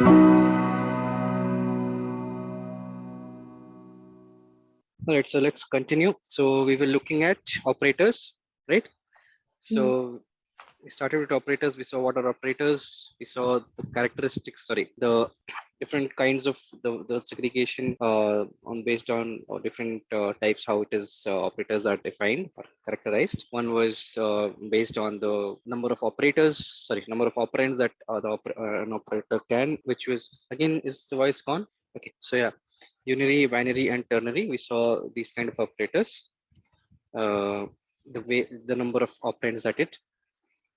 All right, so let's continue. So we were looking at operators, right? So we started with operators. We saw what are operators. We saw the characteristics, sorry, the different kinds of the segregation on based on different types, how it is operators are defined or characterized. One was based on the number of operators, sorry, number of operands that an operator can, which was, again, is the voice gone? Okay, so yeah, unary, binary, and ternary. We saw these kind of operators. The number of operands that it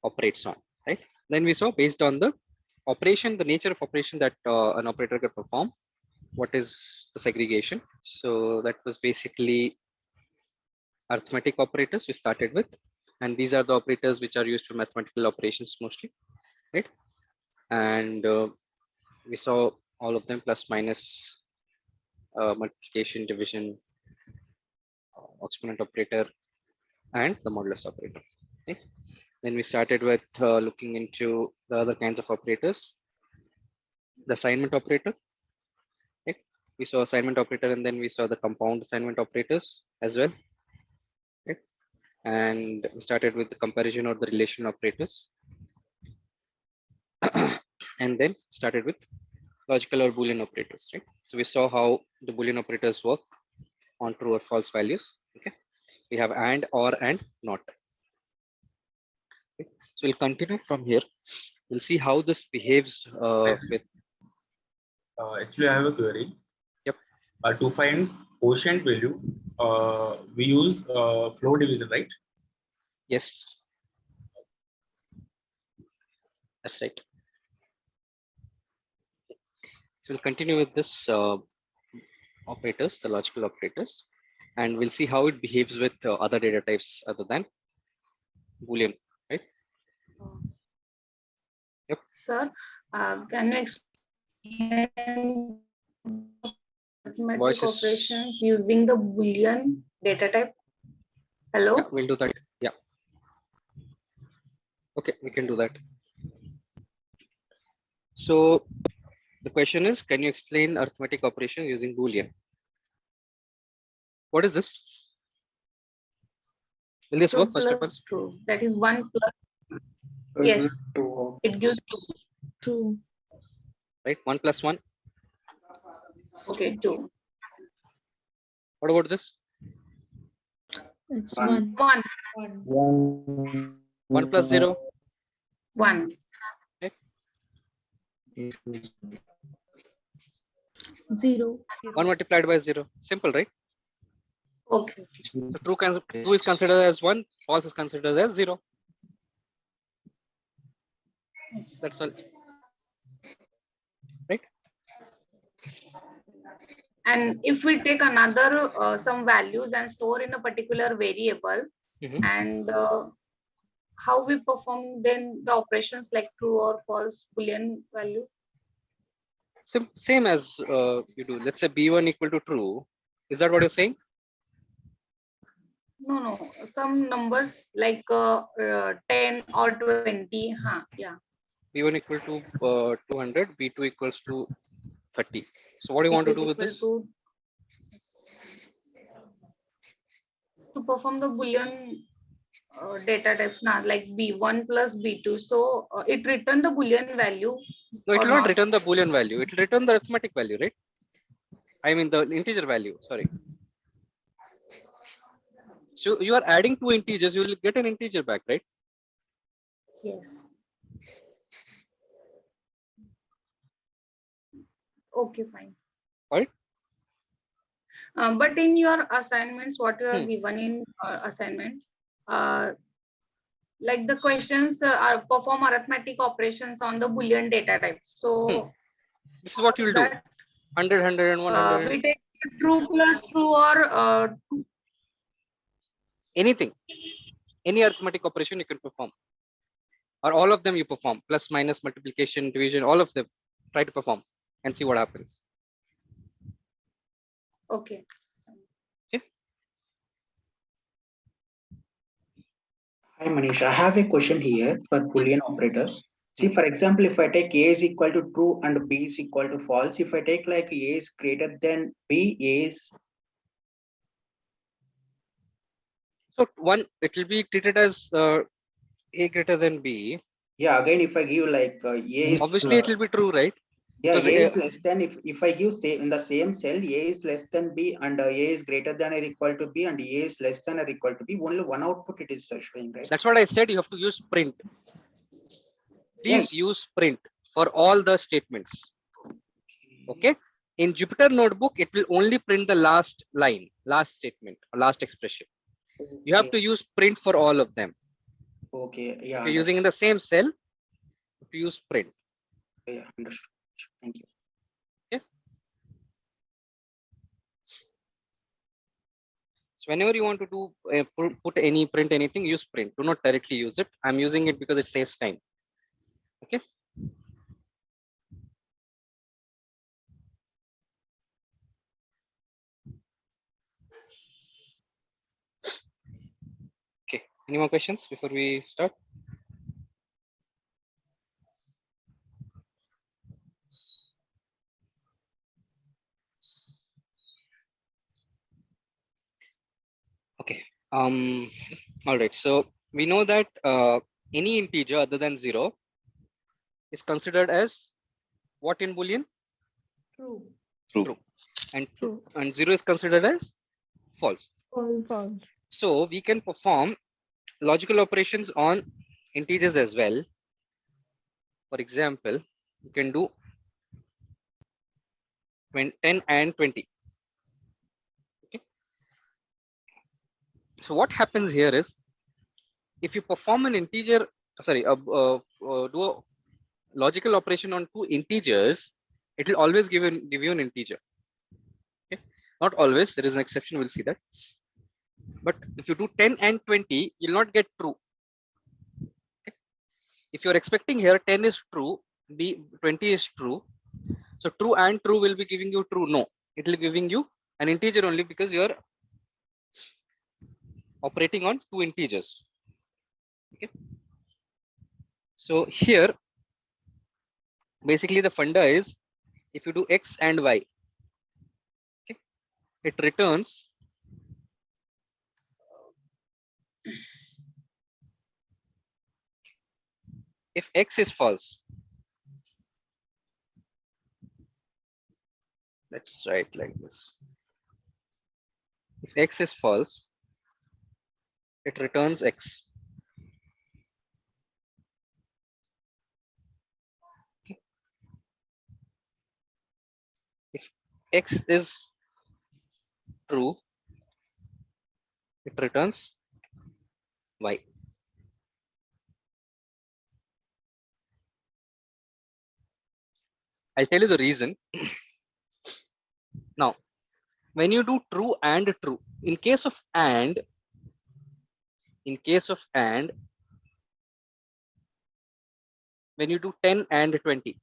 operates on, right? Then we saw based on the operation, the nature of operation that an operator can perform, what is the segregation. So that was basically arithmetic operators we started with, and these are the operators which are used for mathematical operations mostly, right? And we saw all of them, plus, minus, multiplication, division, exponent operator, and the modulus operator. Okay. Then we started with looking into the other kinds of operators. The assignment operator. Okay. We saw assignment operator, and then we saw the compound assignment operators as well. Okay. And we started with the comparison or the relation operators. And then started with logical or Boolean operators, right? So we saw how the Boolean operators work on true or false values. Okay. We have and, or, and, not. Okay. So we'll continue from here. We'll see how this behaves with. Actually, I have a query. Yep. To find quotient value, we use flow division, right? Yes. That's right. So we'll continue with this operators, the logical operators, and we'll see how it behaves with other data types other than Boolean, right? Yep. Sir, can you explain arithmetic operations using the Boolean data type? Hello? Yeah, we'll do that. Yeah. Okay, we can do that. So the question is, can you explain arithmetic operations using Boolean? What is this? Will this work first of all? True. That is 1 plus. Yes. It gives 2. Right. 1 plus 1. Okay, 2. What about this? It's 1. 1. 1 plus 0. 1. Okay. 0. 1 multiplied by 0. Simple, right? Okay. So true is considered as 1, false is considered as 0. That's all. Right? And if we take another some values and store in a particular variable, and how we perform then the operations like true or false Boolean values? Same as you do. Let's say B1 equal to true. Is that what you're saying? No. Some numbers like 10 or 20. Yeah. B1 equal to 200. B2 equals to 30. So what do you want to do with this? To perform the Boolean data types now, like B1 plus B2. So it return the Boolean value. No, it will not return the Boolean value. It will return the arithmetic value, right? I mean the integer value. Sorry. So you are adding 2 integers. You will get an integer back, right? Yes. Okay, fine. Right. But in your assignments, what you are given in assignment, like the questions are perform arithmetic operations on the Boolean data types. So this is what you will do. 100, 100, and 100. We take true plus true or anything. Any arithmetic operation you can perform. Or all of them you perform. Plus, minus, multiplication, division, all of them. Try to perform and see what happens. Okay. Hi Manish, I have a question here for Boolean operators. See, for example, if I take A is equal to true and B is equal to false, if I take like A is greater than B, A is. So one, it will be treated as A greater than B. Yeah, again, if I give like A is. Obviously, it will be true, right? Yeah, Because, A is less than, if I give say in the same cell, A is less than B and A is greater than or equal to B and A is less than or equal to B, only one output it is showing, right? That's what I said. You have to use print. Please use print for all the statements. Okay. In Jupyter Notebook, it will only print the last line, last statement, or last expression. You have to use print for all of them. Okay. Yeah. If you're using in the same cell, to use print. Yeah, understood. Thank you. Okay. So whenever you want to do put any print anything, use print. Do not directly use it. I'm using it because it saves time. Okay. Okay. Any more questions before we start? Okay. All right. So we know that any integer other than 0 is considered as what in Boolean? True. True. And 0 is considered as false. False. So we can perform logical operations on integers as well. For example, you can do 10 and 20. Okay. So what happens here is, if you perform an integer, sorry, do a logical operation on two integers, it will always give you an integer. Okay. Not always, there is an exception, we'll see that. But if you do 10 and 20, you'll not get true. Okay. If you're expecting here 10 is true, 20 is true. So true and true will be giving you true. No, it will be giving you an integer only because you're operating on two integers. Okay. So here, basically the funda is, if you do X and Y, okay, it returns if X is false. Let's write like this. If X is false, it returns X. Okay. If X is true, it returns Y. I'll tell you the reason. Now, when you do true and true, in case of and, when you do 10 and 20,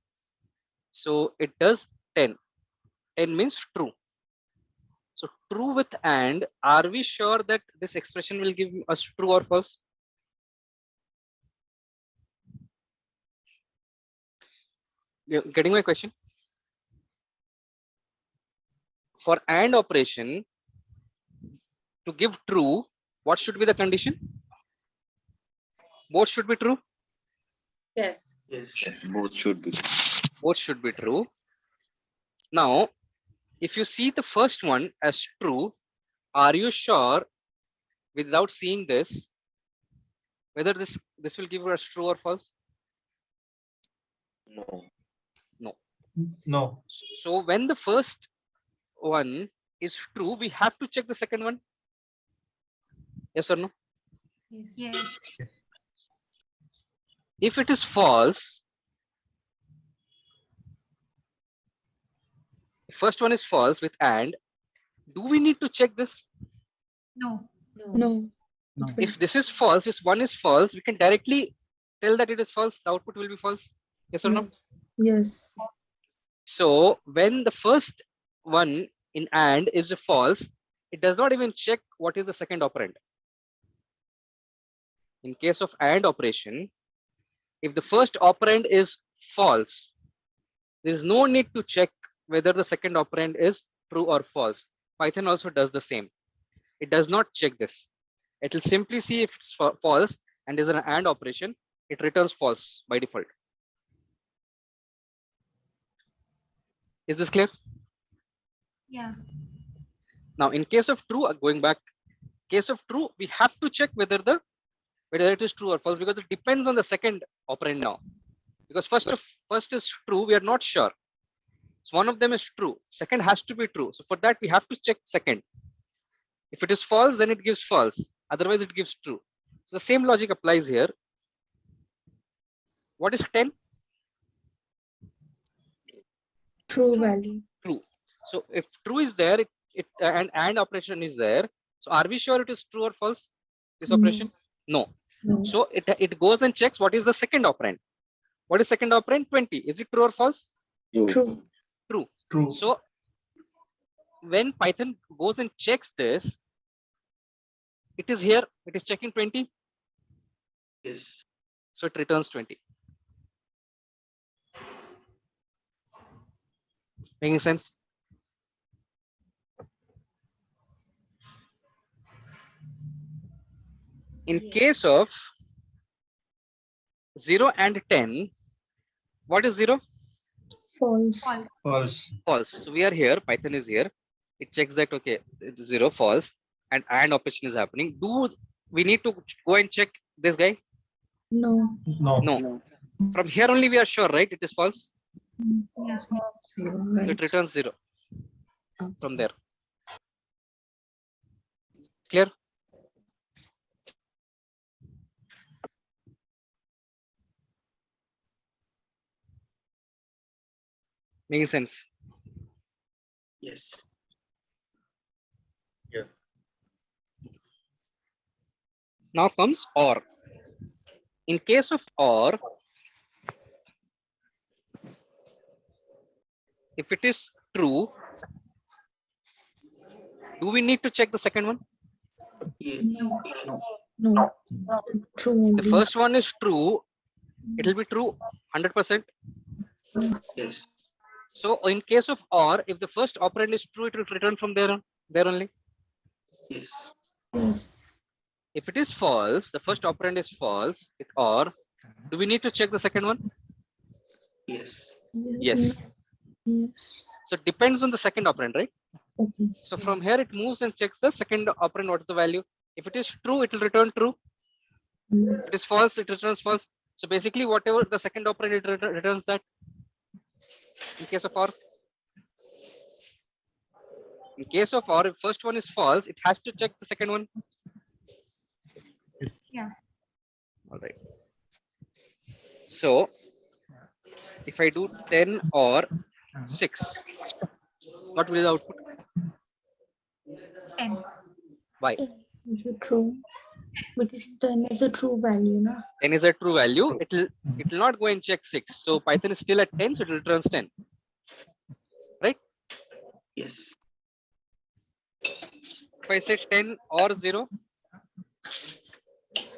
so it does 10. 10 means true. So true with and, are we sure that this expression will give us true or false? You're getting my question? For and operation, to give true, what should be the condition? Both should be true? Yes. Yes, both should be. Both should be true. Now, if you see the first one as true, are you sure, without seeing this, whether this will give us true or false? No. No. No. So when the first one is true, we have to check the second one. Yes or no? Yes. If it is false, first one is false with and, do we need to check this? No. No. If this is false, if one is false, we can directly tell that it is false. The output will be false. Yes or no? Yes. So when the first one in and is a false, it does not even check what is the second operand. In case of and operation, If the first operand is false, there is no need to check whether the second operand is true or false. Python also does the same. It does not check this. It will simply see if it's false and is an AND operation. It returns false by default. Is this clear? Yeah. Now, in case of true, going back, case of true, we have to check whether it is true or false, because it depends on the second operand now. Because first is true, we are not sure. So one of them is true. Second has to be true. So for that, we have to check second. If it is false, then it gives false. Otherwise, it gives true. So the same logic applies here. What is 10? True value. True. So if true is there, and operation is there. So are we sure it is true or false? This operation? No. No. So it goes and checks what is the second operand. What is second operand? 20. Is it true or false? True. True. True. So when Python goes and checks this, it is here. It is checking 20. Yes. So it returns 20. Making sense? In case of 0 and 10, what is 0? False. False. False. So we are here, Python is here. It checks that, okay, it's 0, false, and AND operation is happening. Do we need to go and check this guy? No. No. From here only we are sure, right? It is false. Yes. So it returns 0 from there. Clear? Making sense? Yes. Now comes OR. In case of OR, if it is true, do we need to check the second one? No. No. True. The first one is true. It will be true 100%. Yes. So in case of OR, if the first operand is true, it will return from there only. Yes. Yes. If it is false, the first operand is false with OR, do we need to check the second one? Yes. Yes. Yes. So it depends on the second operand, right? Okay. So from here it moves and checks the second operand, what is the value. If it is true, it will return true. If it is false, it returns false. So basically whatever the second operand, it returns that. In case of OR. In case of OR, if first one is false, it has to check the second one. Yes. Yeah. All right. So if I do 10 or 6, what will be the output? 10. Why? Is it true? Because 10 is a true value, na? 10 is a true value. It will not go and check 6. So Python is still at 10, so it returns 10. Right? Yes. If I say 10 or 0,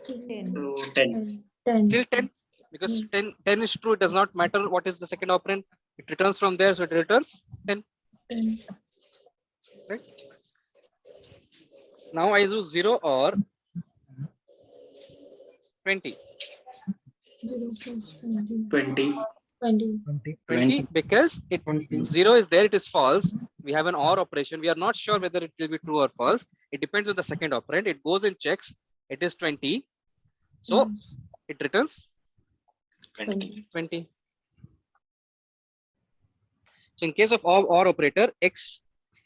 10. So 10. 10. still 10, because 10 is true. It does not matter what is the second operand. It returns from there, so it returns 10. 10. Right? Now I use 0 or 20. 0 plus 20. 20. 20. 20 because 0 is there, it is false. We have an OR operation. We are not sure whether it will be true or false. It depends on the second operand. It goes and checks. It is 20. So it returns 20. So in case of OR operator, X,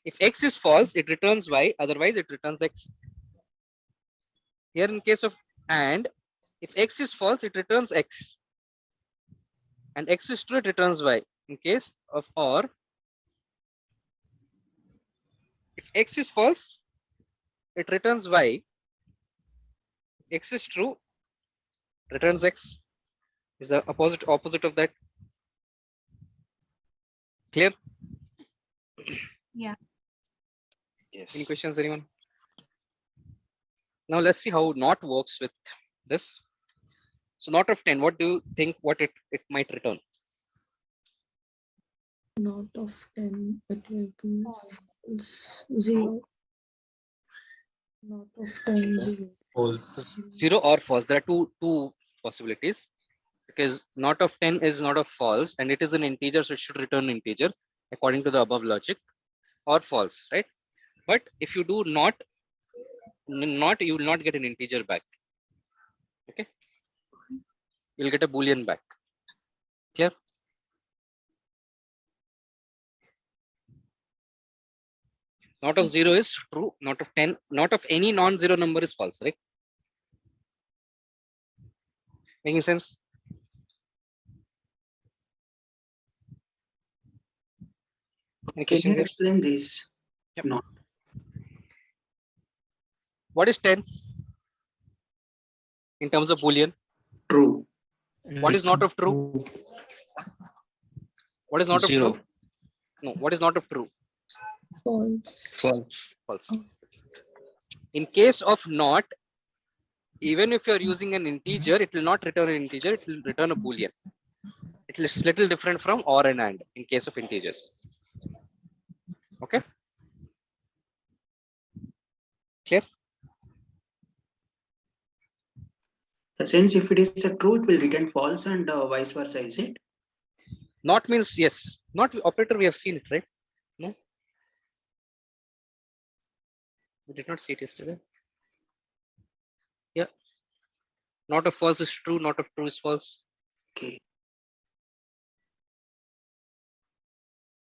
if X is false, it returns Y. Otherwise, it returns X. Here in case of AND, if X is false, it returns X. And X is true, it returns Y. In case of OR, if X is false, it returns Y. If X is true, returns X. Is the opposite of that. Clear? Yeah. Yes. Any questions, anyone? Now let's see how NOT works with this. So not of 10, what do you think what it might return? Not of 10, it will be 0. Not of 10, 0. False. 0 or false. There are two possibilities, because not of 10 is not of false, and it is an integer, so it should return integer according to the above logic, or false, right? But if you do not, you will not get an integer back. Okay, you'll get a boolean back. Clear? Not of 0 is true, not of 10, not of any non-zero number is false, right? Making sense? Any Can questions you here? explain this? Yep. No. What is 10 in terms of boolean? True. What is not of true? What is not of 0. true? No, what is not of true? False. False. In case of not, even if you're using an integer, it will not return an integer, it will return a boolean. It is little different from or and in case of integers. Okay? Clear? Since if it is a true, it will return false and vice versa, is it? Not means yes. Not operator, we have seen it, right? No? We did not see it yesterday. Yeah. Not of false is true, not of true is false. Okay.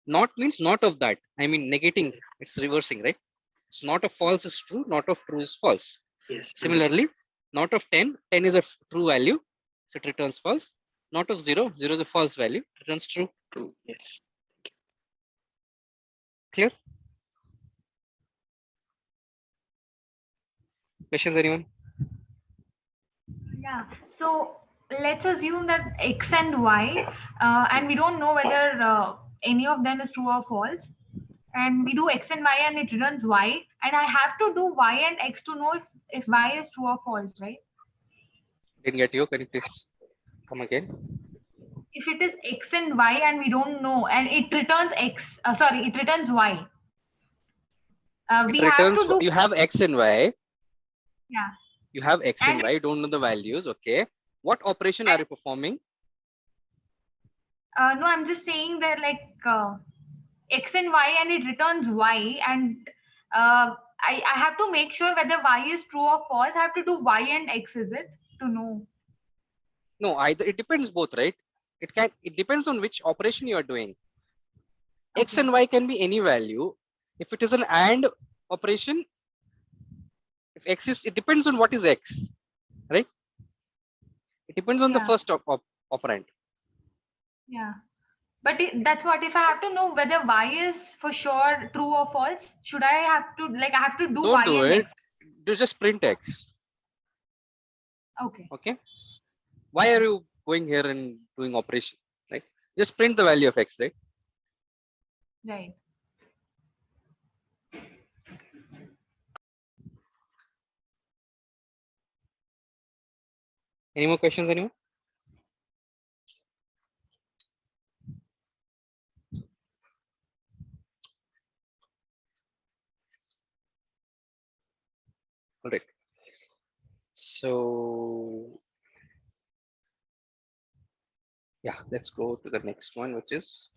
Not means not of that. I mean negating, it's reversing, right? So not of false is true, not of true is false. Yes. Similarly, not of 10, 10 is a true value, so it returns false. Not of 0, 0 is a false value, it returns true. True. Yes. Clear? Questions, anyone? Yeah. So let's assume that X and Y, and we don't know whether any of them is true or false. And we do X and Y and it returns Y. And I have to do Y and X to know if Y is true or false, right? Didn't get you. Can you please come again? If it is X and Y and we don't know, and it returns X, it returns Y. We It have returns, to do. you have X and Y. Yeah. You have X and And Y, you don't know the values. Okay. What operation are you performing? No, I'm just saying that like X and Y and it returns Y, and I have to make sure whether Y is true or false. I have to do Y and X, is it, to know? No, either it depends both, right? It depends on which operation you are doing. X and Y can be any value. If it is an AND operation, if X is, it depends on what is X, right? It depends on the first operand. Yeah. But that's what, if I have to know whether Y is for sure true or false, should I have to, like, I have to do Don't Y do and it. X? Do just print X. Okay. Okay. Why are you going here and doing operation? Right? Just print the value of X, right? Right. Any more questions, anyone? All right. So yeah, let's go to the next one, which is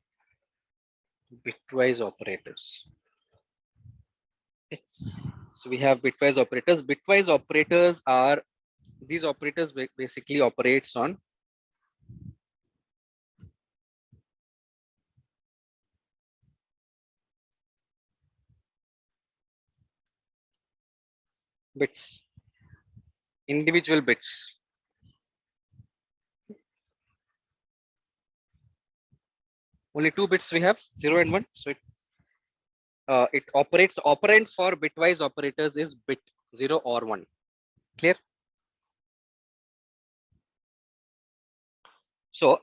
bitwise operators. Okay. So we have bitwise operators. Bitwise operators are, these operators basically operates on bits, individual bits. Only 2 bits we have, 0 and 1. So it operates, operand for bitwise operators is bit 0 or 1. Clear? So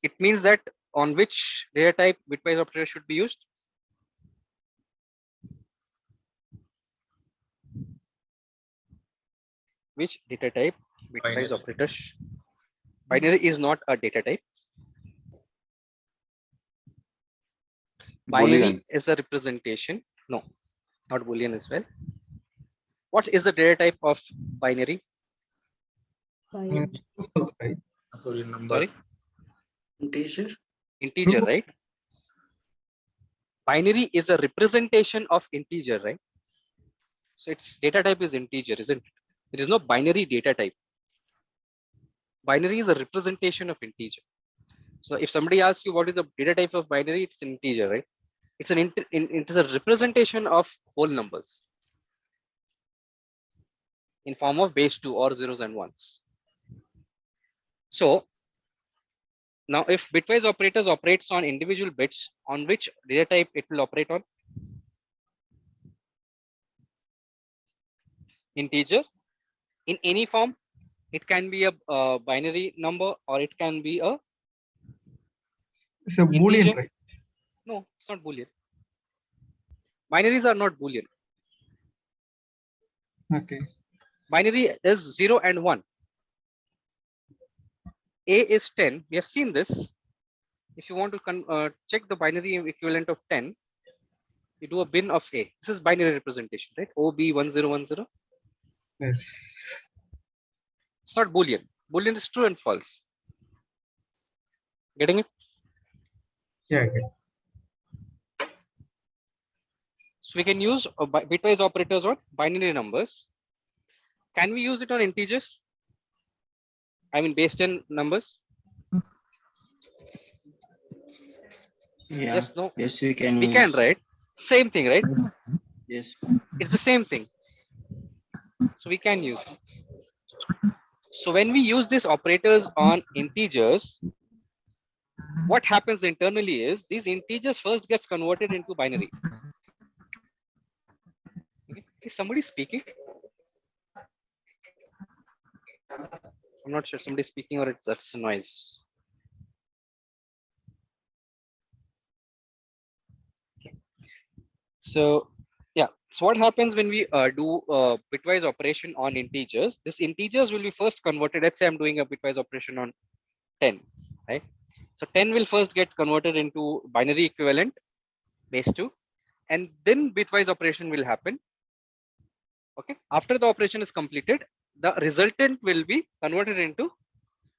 it means that on which data type bitwise operator should be used? Which data type Bitwise Binary. operators. Binary is not a data type. Binary Boolean. is a representation. No, not Boolean as well. What is the data type of binary? Binary. Right. Sorry, Sorry, numbers. Integer. integer, right? Binary is a representation of integer, right? So its data type is integer, isn't it? There is no binary data type. Binary is a representation of integer. So if somebody asks you what is the data type of binary, it's an integer, right? It's it is a representation of whole numbers in form of base 2 or zeros and ones. So now if bitwise operators operates on individual bits, on which data type it will operate on? Integer in any form. It can be a binary number or it can be a It's a integer. Boolean, right? No, it's not Boolean. Binaries are not Boolean. Okay. Binary is 0 and 1. A is 10. We have seen this. If you want to check the binary equivalent of 10, you do a bin of A. This is binary representation, right? OB1010. Yes. It's not Boolean. Boolean is true and false. Getting it? Yeah. Okay. So we can use bitwise operators on binary numbers. Can we use it on integers? I mean, based on numbers? Yeah. Yes, no? Yes, we can. We can, right? Same thing, right? Yes. It's the same thing. So we can use. So when we use these operators on integers, what happens internally is these integers first gets converted into binary. Okay. Is somebody speaking? I'm not sure somebody speaking or that's a noise. So yeah, so what happens when we do bitwise operation on integers? This integers will be first converted. Let's say I'm doing a bitwise operation on 10, right? So 10 will first get converted into binary equivalent base 2, and then bitwise operation will happen. Okay, after the operation is completed, the resultant will be converted into,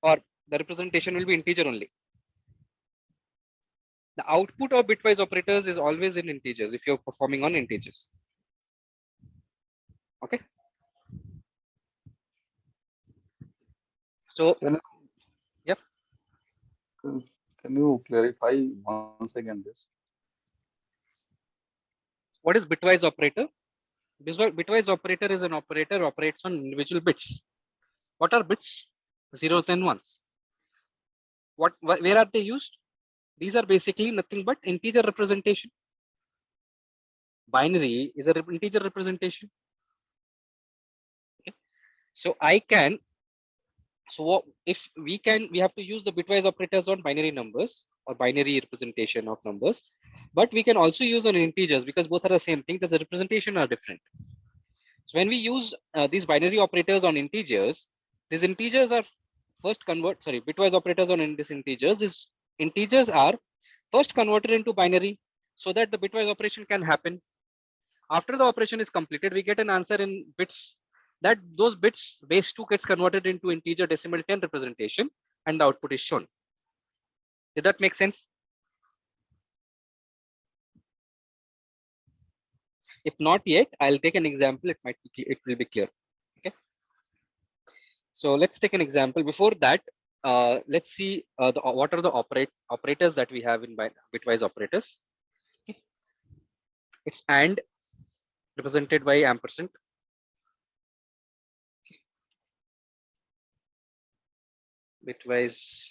or the representation will be integer only. The output of bitwise operators is always in integers if you're performing on integers. Okay. So, Can, yep. can you clarify once again this? What is bitwise operator? Bitwise operator is an operator operates on individual bits. What are bits? Zeros and ones. Where are they used? These are basically nothing but integer representation. Binary is an integer representation. Okay. So I can. So if we have to use the bitwise operators on binary numbers or binary representation of numbers, but we can also use on integers because both are the same thing. The representation are different. So when we use these binary operators on integers, these integers are first bitwise operators on these integers. These integers are first converted into binary so that the bitwise operation can happen. After the operation is completed, we get an answer in bits. That those bits base 2 gets converted into integer decimal 10 representation and the output is shown. Did that make sense? If not yet, I'll take an example. It will be clear. Okay. So let's take an example. Before that, let's see what are the operators that we have in bitwise operators. Okay. It's AND represented by ampersand. Bitwise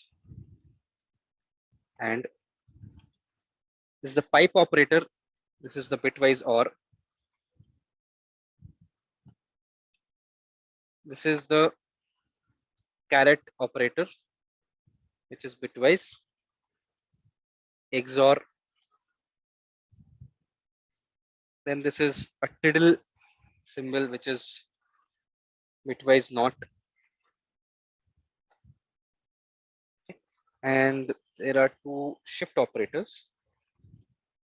AND. This is the pipe operator. This is the bitwise OR. This is the caret operator, which is bitwise. XOR. Then this is a tiddle symbol, which is bitwise NOT. and there are two shift operators.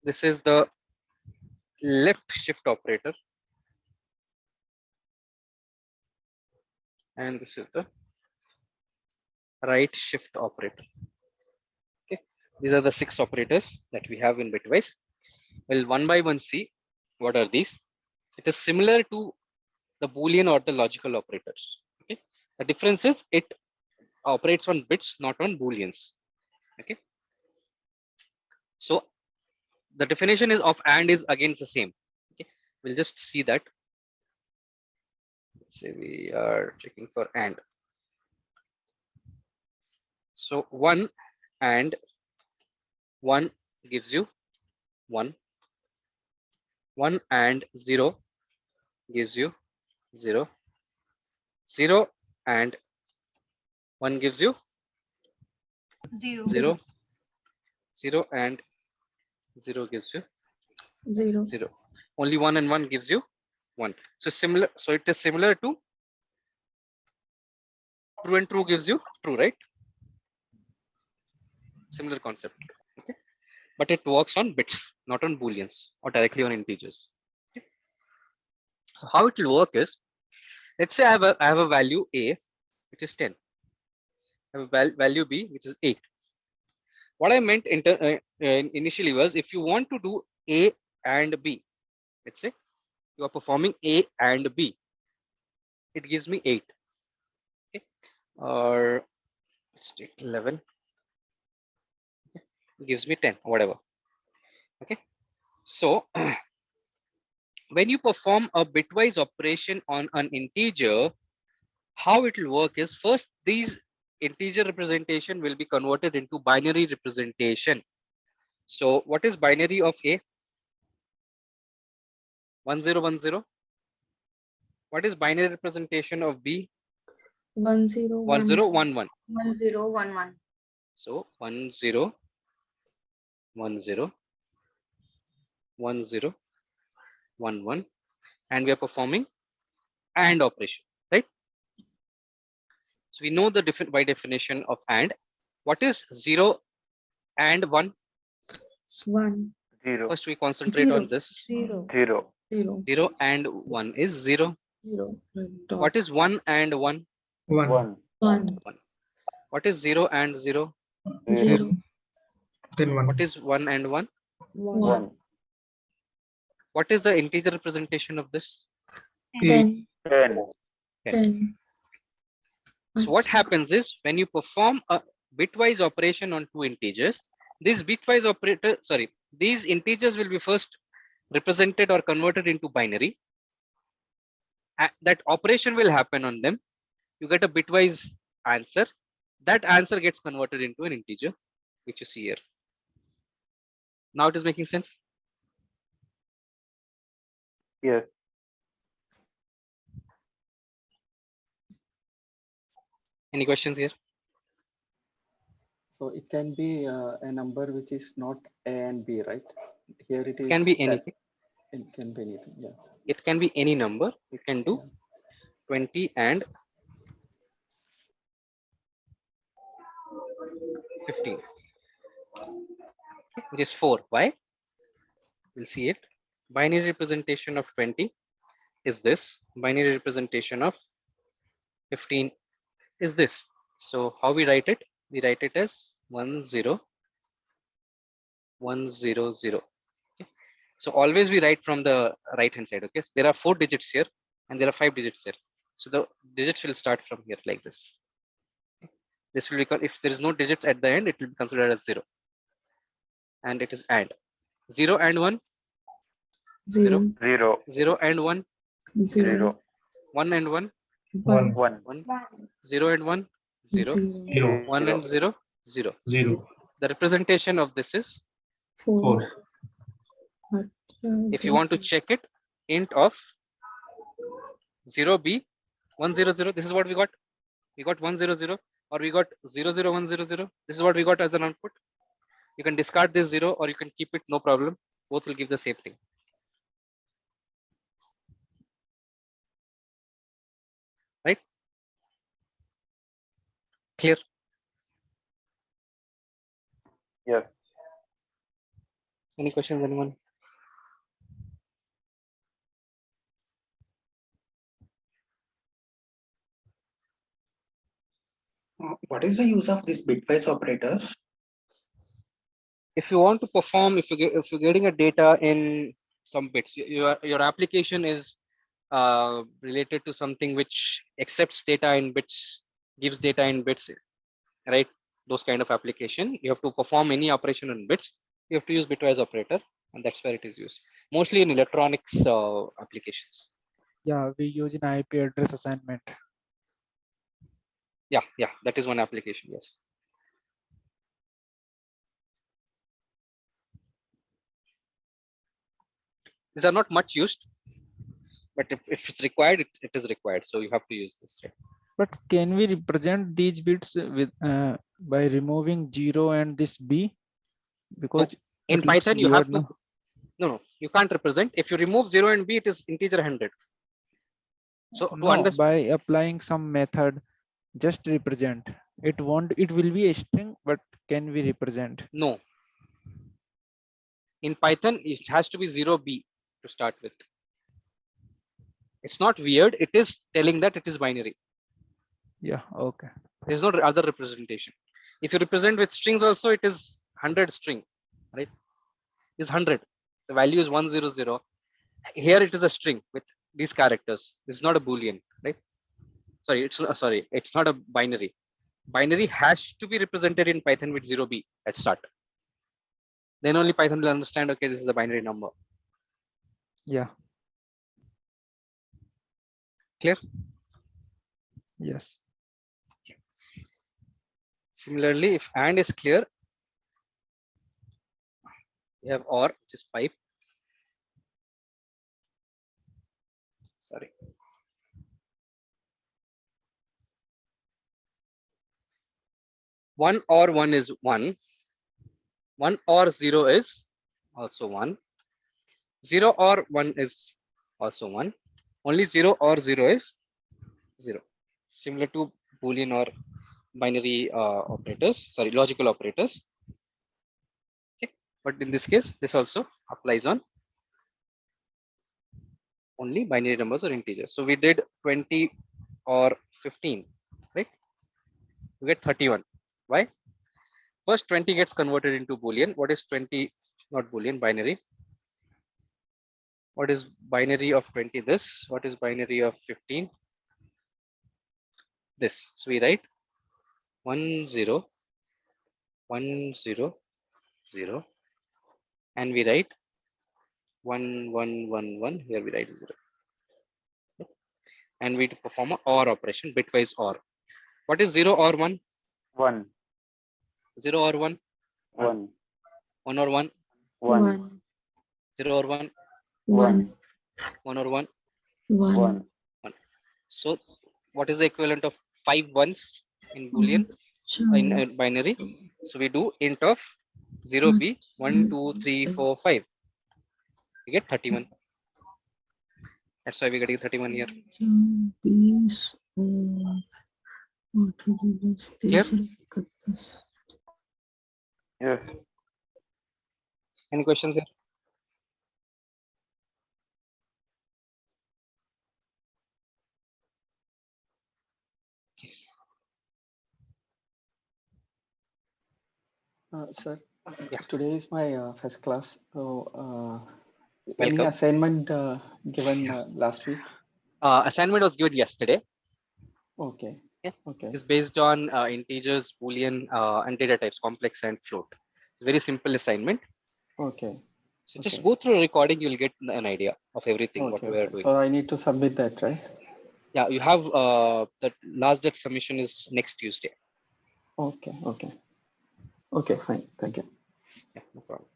This is the left shift operator, and this is the right shift operator. Okay, these are the 6 operators that we have in bitwise. Well, one by one see what are these. It is similar to the Boolean or the logical operators. Okay, the difference is it operates on bits, not on Booleans. Okay, so the definition is of and is again the same. Okay, we'll just see that. Let's say we are checking for and. So 1 and 1 gives you 1. 1 and 0 gives you 0. 0 and 1 gives you 0. 0. 0 and 0 gives you 0. 0. Only 1 and 1 gives you 1. So similar. So it is similar to true and true gives you true, right? Similar concept. Okay, but it works on bits, not on Booleans or directly on integers. Okay. So how it will work is, let's say I have a value a, which is 10. I have a value b, which is 8. What I meant initially was, if you want to do a and b, let's say you are performing a and b, it gives me 8. Okay, or let's take 11. Okay. It gives me 10, whatever. Okay, so when you perform a bitwise operation on an integer, how it will work is, first these integer representation will be converted into binary representation. So what is binary of a? 1010. What is binary representation of b? 1011. 1011. 1011. So 1010 1011, and we are performing AND operation, right? So we know the by definition of AND. What is 0 and 1? It's 1. 0. First we concentrate on this. 0. 0. 0. 0 and 1 is 0. 0. Dot. What is 1 and 1? 1. 1. 1. What is 0 and 0? 0. Then 1. What is 1 and 1? 1. 1. What is the integer representation of this? 10. 10. 10. So what happens is, when you perform a bitwise operation on two integers, these integers will be first represented or converted into binary. That operation will happen on them. You get a bitwise answer. That answer gets converted into an integer, which you see here. Now it is making sense? Yes. Any questions here? So it can be a number which is not A and B, right? Here it is. It can be anything. It can be anything, yeah. It can be any number. You can do 20 and 15, which is 4. Why? We'll see it. Binary representation of 20 is this. Binary representation of 15 is this. So how we write it? We write it as 10 100. Okay. So always we write from the right hand side. Okay, so there are 4 digits here and there are 5 digits here. So the digits will start from here like this. Okay. This will become, if there is no digits at the end, it will be considered as 0. And it is AND. 0 and 1. 0. 0. 0 and 1. 0. 1 and 1. 1. 1. 1. 0 and 1. 0. 0. 1 and 0. 0. 0. The representation of this is 4. 4. If you want to check it, int of 0b 100. This is what we got. We got 100, or we got 00100. This is what we got as an output. You can discard this 0 or you can keep it, no problem. Both will give the same thing. Right? Clear? Yes. Any questions, anyone? What is the use of these bitwise operators? If you want to perform, if you're getting a data in some bits, your application is related to something which accepts data in bits, gives data in bits, right? Those kind of application, you have to perform any operation in bits, you have to use bitwise operator, and that's where it is used. Mostly in electronics applications. Yeah, we use an IP address assignment. Yeah, that is one application, yes. These are not much used, but if it's required, it is required. So you have to use this. Right? But can we represent these bits with by removing 0 and this B? Because in it looks Python, you weird, have to. No, you can't represent. If you remove 0 and B, it is integer 100. So no, by applying some method, just represent. It won't. It will be a string, but can we represent? No. In Python, it has to be 0B to start with. It's not weird. It is telling that it is binary. Yeah. Okay. There's no other representation. If you represent with strings also, it is 100 string, right? Is 100. The value is 100. Here it is a string with these characters. This is not a Boolean, right? Sorry, it's not a binary. Binary has to be represented in Python with 0B at start. Then only Python will understand, okay, this is a binary number. Yeah. Clear? Yes. Similarly, if and is clear, you have or, which is pipe. Sorry. One or one is one. One or zero is also one. 0 or 1 is also 1. Only 0 or 0 is 0. Similar to Boolean or binary operators, sorry, logical operators. Okay. But in this case, this also applies on only binary numbers or integers. So we did 20 or 15, right? We get 31. Why? First 20 gets converted into Boolean. What is 20? Not Boolean, binary. What is binary of 20? This. What is binary of 15? This. So we write 1 0 1 0 0, and we write 1 1 1 1. Here we write 0, and we perform a OR operation, bitwise OR. What is 0 or 1? 1. 0 or 1? 1. 1 or 1? 1. 0 or 1? 1. 1 or 1? 1. 1. So what is the equivalent of 5 ones in Boolean, in binary? So we do int of 0b 1 2 3 4 5. We get 31. That's why we're getting 31 here. Clear? Yes. Any questions here? Sir, Yeah. today is my first class. So, any Welcome. assignment given last week? Assignment was given yesterday. Okay. Yeah. Okay. It's based on integers, Boolean, and data types, complex and float. Very simple assignment. Okay. So just go through the recording, you'll get an idea of everything what we are doing. So I need to submit that, right? Yeah, you have the last date submission is next Tuesday. Okay. Okay. Okay. Fine. Thank you. Yeah, no problem.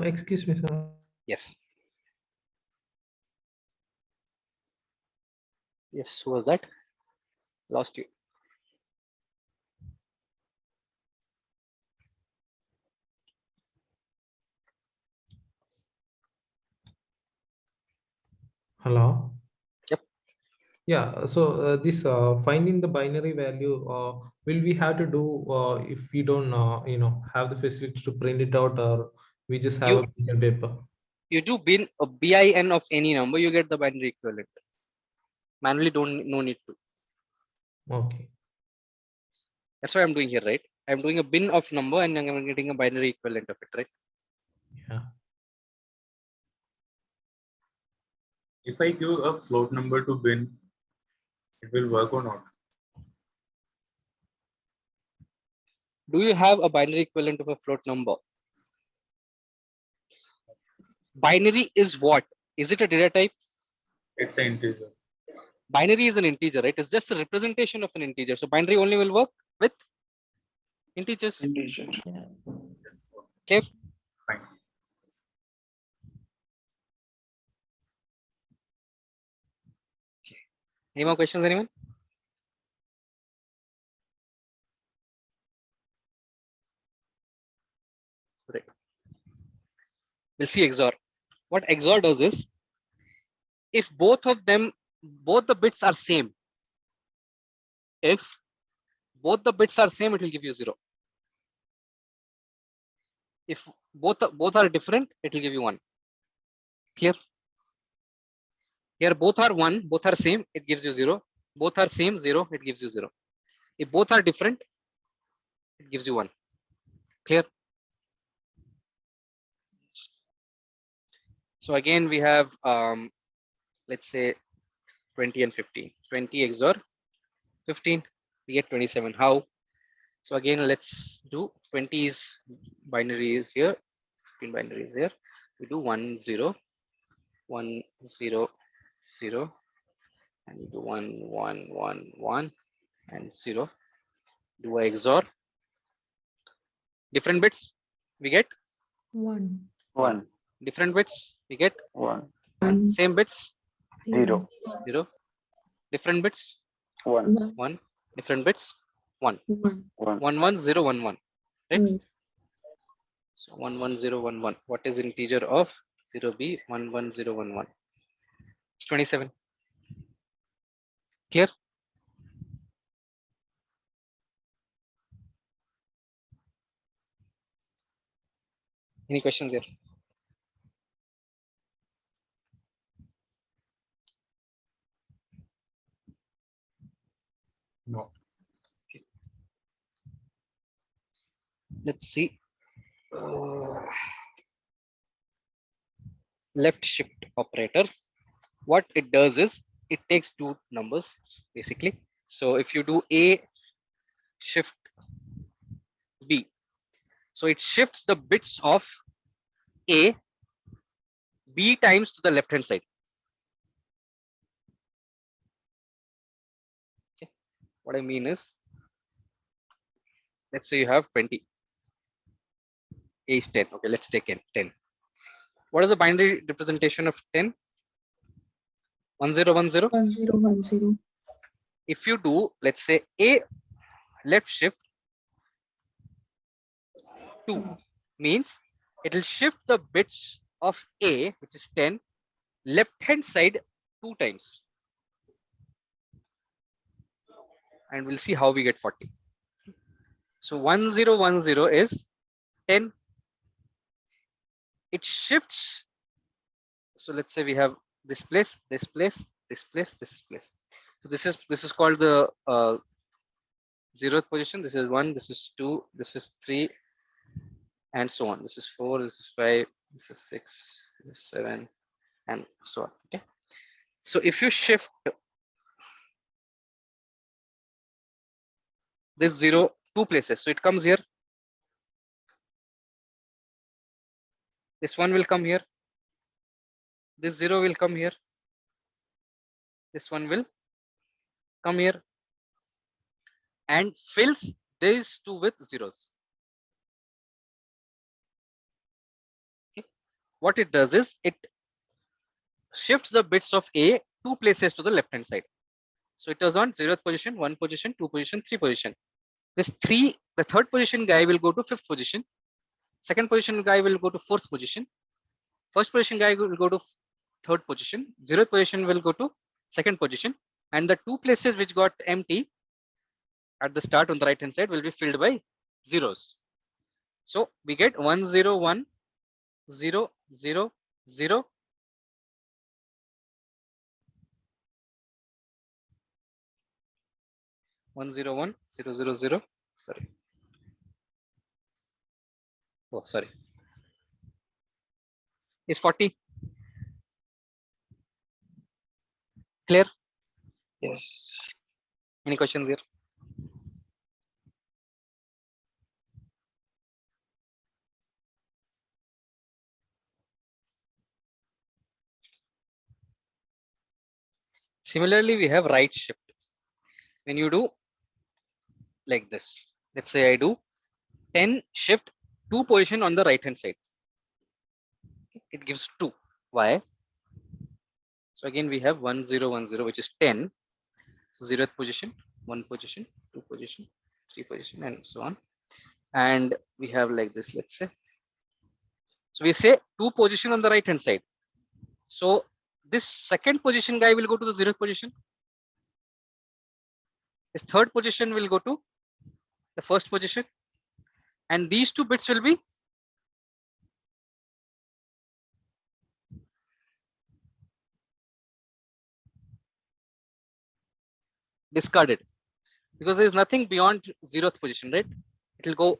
Excuse me, sir. Yes. Yes, who was that? Lost you. Hello. Yep. Yeah, so this finding the binary value, will we have to do if we don't, have the facility to print it out, or we just have a pen and paper? You do bin a bin of any number, you get the binary equivalent. Manually, no need to. Okay. That's what I'm doing here, right? I'm doing a bin of number and I'm getting a binary equivalent of it, right? Yeah. If I give a float number to bin, it will work or not? Do you have a binary equivalent of a float number? Binary is what? Is it a data type? It's an integer. Binary is an integer, right? It's just a representation of an integer. So binary only will work with integers. Integer. Okay. Fine. Any more questions, anyone? Right. We'll see XOR. What XOR does is, if both the bits are same, if both the bits are same, it will give you 0. If both are different, it will give you 1. Clear? Here both are 1, both are same, it gives you 0. Both are same, 0, it gives you 0. If both are different, it gives you 1. Clear? So again, we have let's say 20 and 15. 20 XOR 15, we get 27. How? So again, let's do 20 is binary is here, 15 binary is here. We do 1 0 1 0 0, and we do 1 1 1 1 and 0. Do a XOR. Different bits, we get 1. 1. Different bits, we get 1. same bits, 0. 0. Different bits, 1. 1. Different bits, 1. 1. 1 1 0 1 1. Right? Right. So 1 1 0 1 1. What is integer of 0b 1 1 0 1 1? It's 27. Clear? Any questions here? No. Okay. Let's see. Left shift operator. What it does is it takes two numbers basically. So if you do A shift B, so it shifts the bits of A B times to the left hand side. Okay. What I mean is, let's say you have 20. A is 10. Okay, let's take 10. What is the binary representation of 10? 1 0 1 0. 1 0 1 0. If you do, let's say A left shift 2, means it will shift the bits of A, which is 10, left hand side 2 times. And we'll see how we get 40. So 1 0 1 0 is 10. It shifts. So let's say we have this place, this place, this place, this place. So this is called the 0th position. This is 1, this is 2, this is 3, and so on. This is 4, this is 5, this is 6, this is 7, and so on. Okay. So if you shift this 0 2 places, so it comes here. This 1 will come here. This 0 will come here. This 1 will come here and fills these 2 with zeros. Okay. What it does is it shifts the bits of A 2 places to the left hand side. So it was on 0th position, 1 position, 2 position, 3 position. This 3, the 3rd position guy will go to 5th position. 2nd position guy will go to 4th position. 1st position guy will go to 3rd position. 0th position will go to 2nd position. And the two places which got empty at the start on the right hand side will be filled by zeros. So we get 1 0 1 0 0 0. One zero one zero zero zero. Sorry. Oh, sorry. Is 40 clear? Yes. Any questions here? Similarly, we have right shift. When you do like this, let's say I do 10 shift 2 position on the right hand side. It gives 2. Why? So again, we have 1 0 1 0, which is 10. So 0th position, 1 position, 2 position, 3 position, and so on. And we have like this, let's say. So we say 2 position on the right hand side. So this second position guy will go to the 0th position. This third position will go to the first position. And these 2 bits will be discarded because there is nothing beyond 0th position, right? It will go.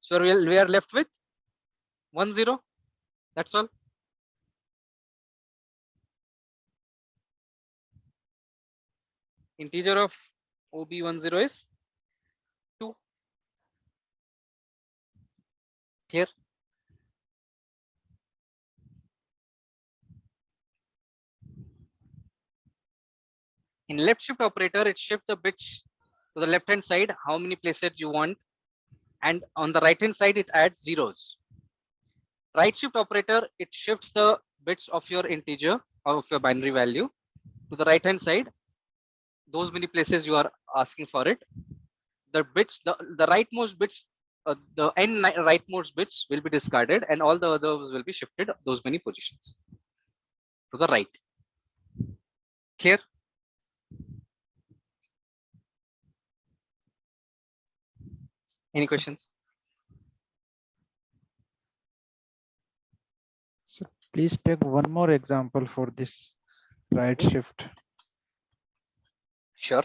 So we are left with 1 0. That's all. Integer of OB10 is 2. Here. In left shift operator, it shifts the bits to the left hand side, how many places you want. And on the right hand side, it adds zeros. Right shift operator, it shifts the bits of your integer of your binary value to the right hand side. Those many places you are asking for it. The bits, the rightmost bits, the n rightmost bits will be discarded, and all the others will be shifted those many positions to the right. Clear? Any questions? So please take one more example for this right shift. Sure.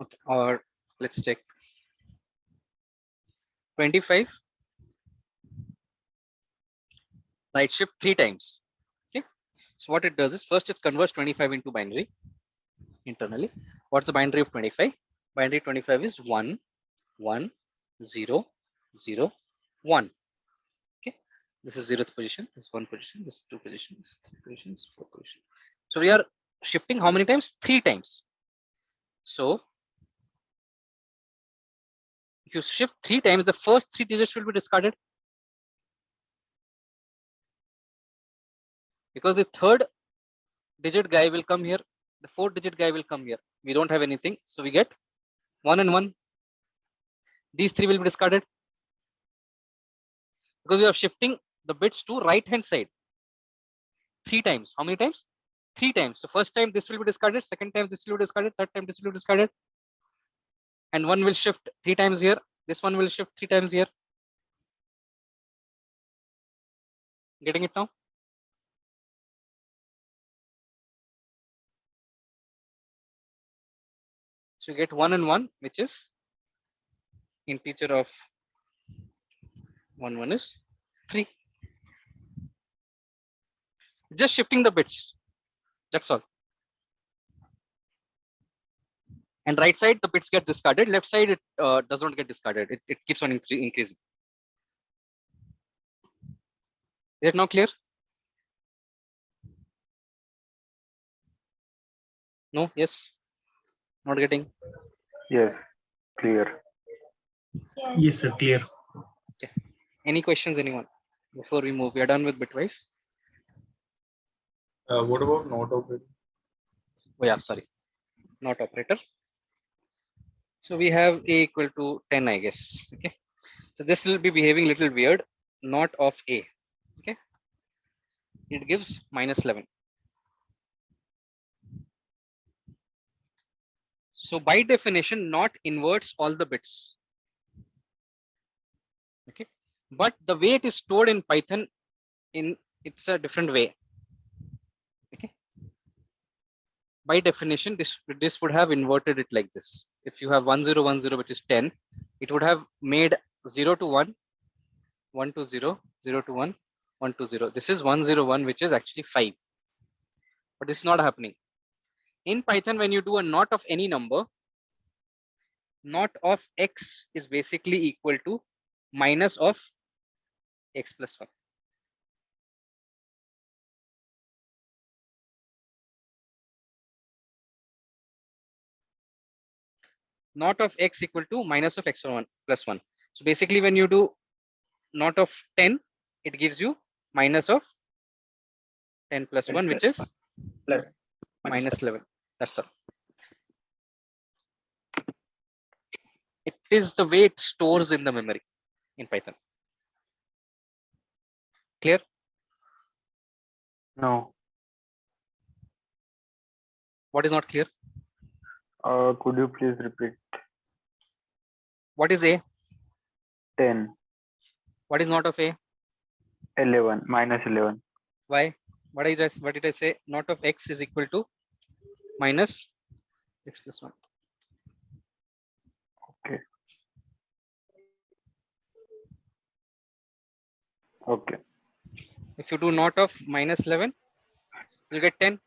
Okay. Or let's take 25 right shift 3 times. Okay. So what it does is first it converts 25 into binary internally. What's the binary of 25? Binary 25 is 1 1 0 0 1. Okay. This is 0th position. This 1 position. This 2 position. This 3 positions. 4 position. So we are shifting how many times? 3 times. So if you shift 3 times, the first 3 digits will be discarded because the third digit guy will come here. The 4th digit guy will come here. We don't have anything, so we get 1 and 1. These 3 will be discarded because we are shifting the bits to right hand side 3 times. How many times? 3 times. So first time this will be discarded, second time this will be discarded, third time this will be discarded, and one will shift 3 times here. This one will shift 3 times here. Getting it now? So you get 1 and 1, which is integer of 1 1 is 3. Just shifting the bits. That's all. And right side the bits get discarded. Left side it does not get discarded. It keeps on increasing. Is it now clear? No? Yes? Not getting? Yes, clear. Yes, sir, clear. Okay. Any questions, anyone? Before we move, we are done with bitwise. What about not operator? Oh yeah, sorry. Not operator. So we have a equal to 10, I guess. Okay. So this will be behaving a little weird. not of A. Okay, it gives -11. So by definition, not inverts all the bits. Okay, but the way it is stored in Python, it's a different way. Okay, by definition, this would have inverted it like this. If you have 1010, which is 10, it would have made 0 to 1, 1 to 0, 0 to 1, 1 to 0. This is 101, which is actually 5. But it's not happening. In Python, when you do a not of any number, not of x is basically equal to minus of x plus 1. Not of x equal to minus of x1 plus 1. So basically, when you do not of 10, it gives you minus of 10 plus 1, which is minus 11. That's all. It is the way it stores in the memory in Python. Clear? No. What is not clear? Could you please repeat? What is A? 10. What is not of A? 11. -11. Why? What did I say? Not of x is equal to minus x plus 1. Okay. Okay. If you do not of -11, you'll get 10.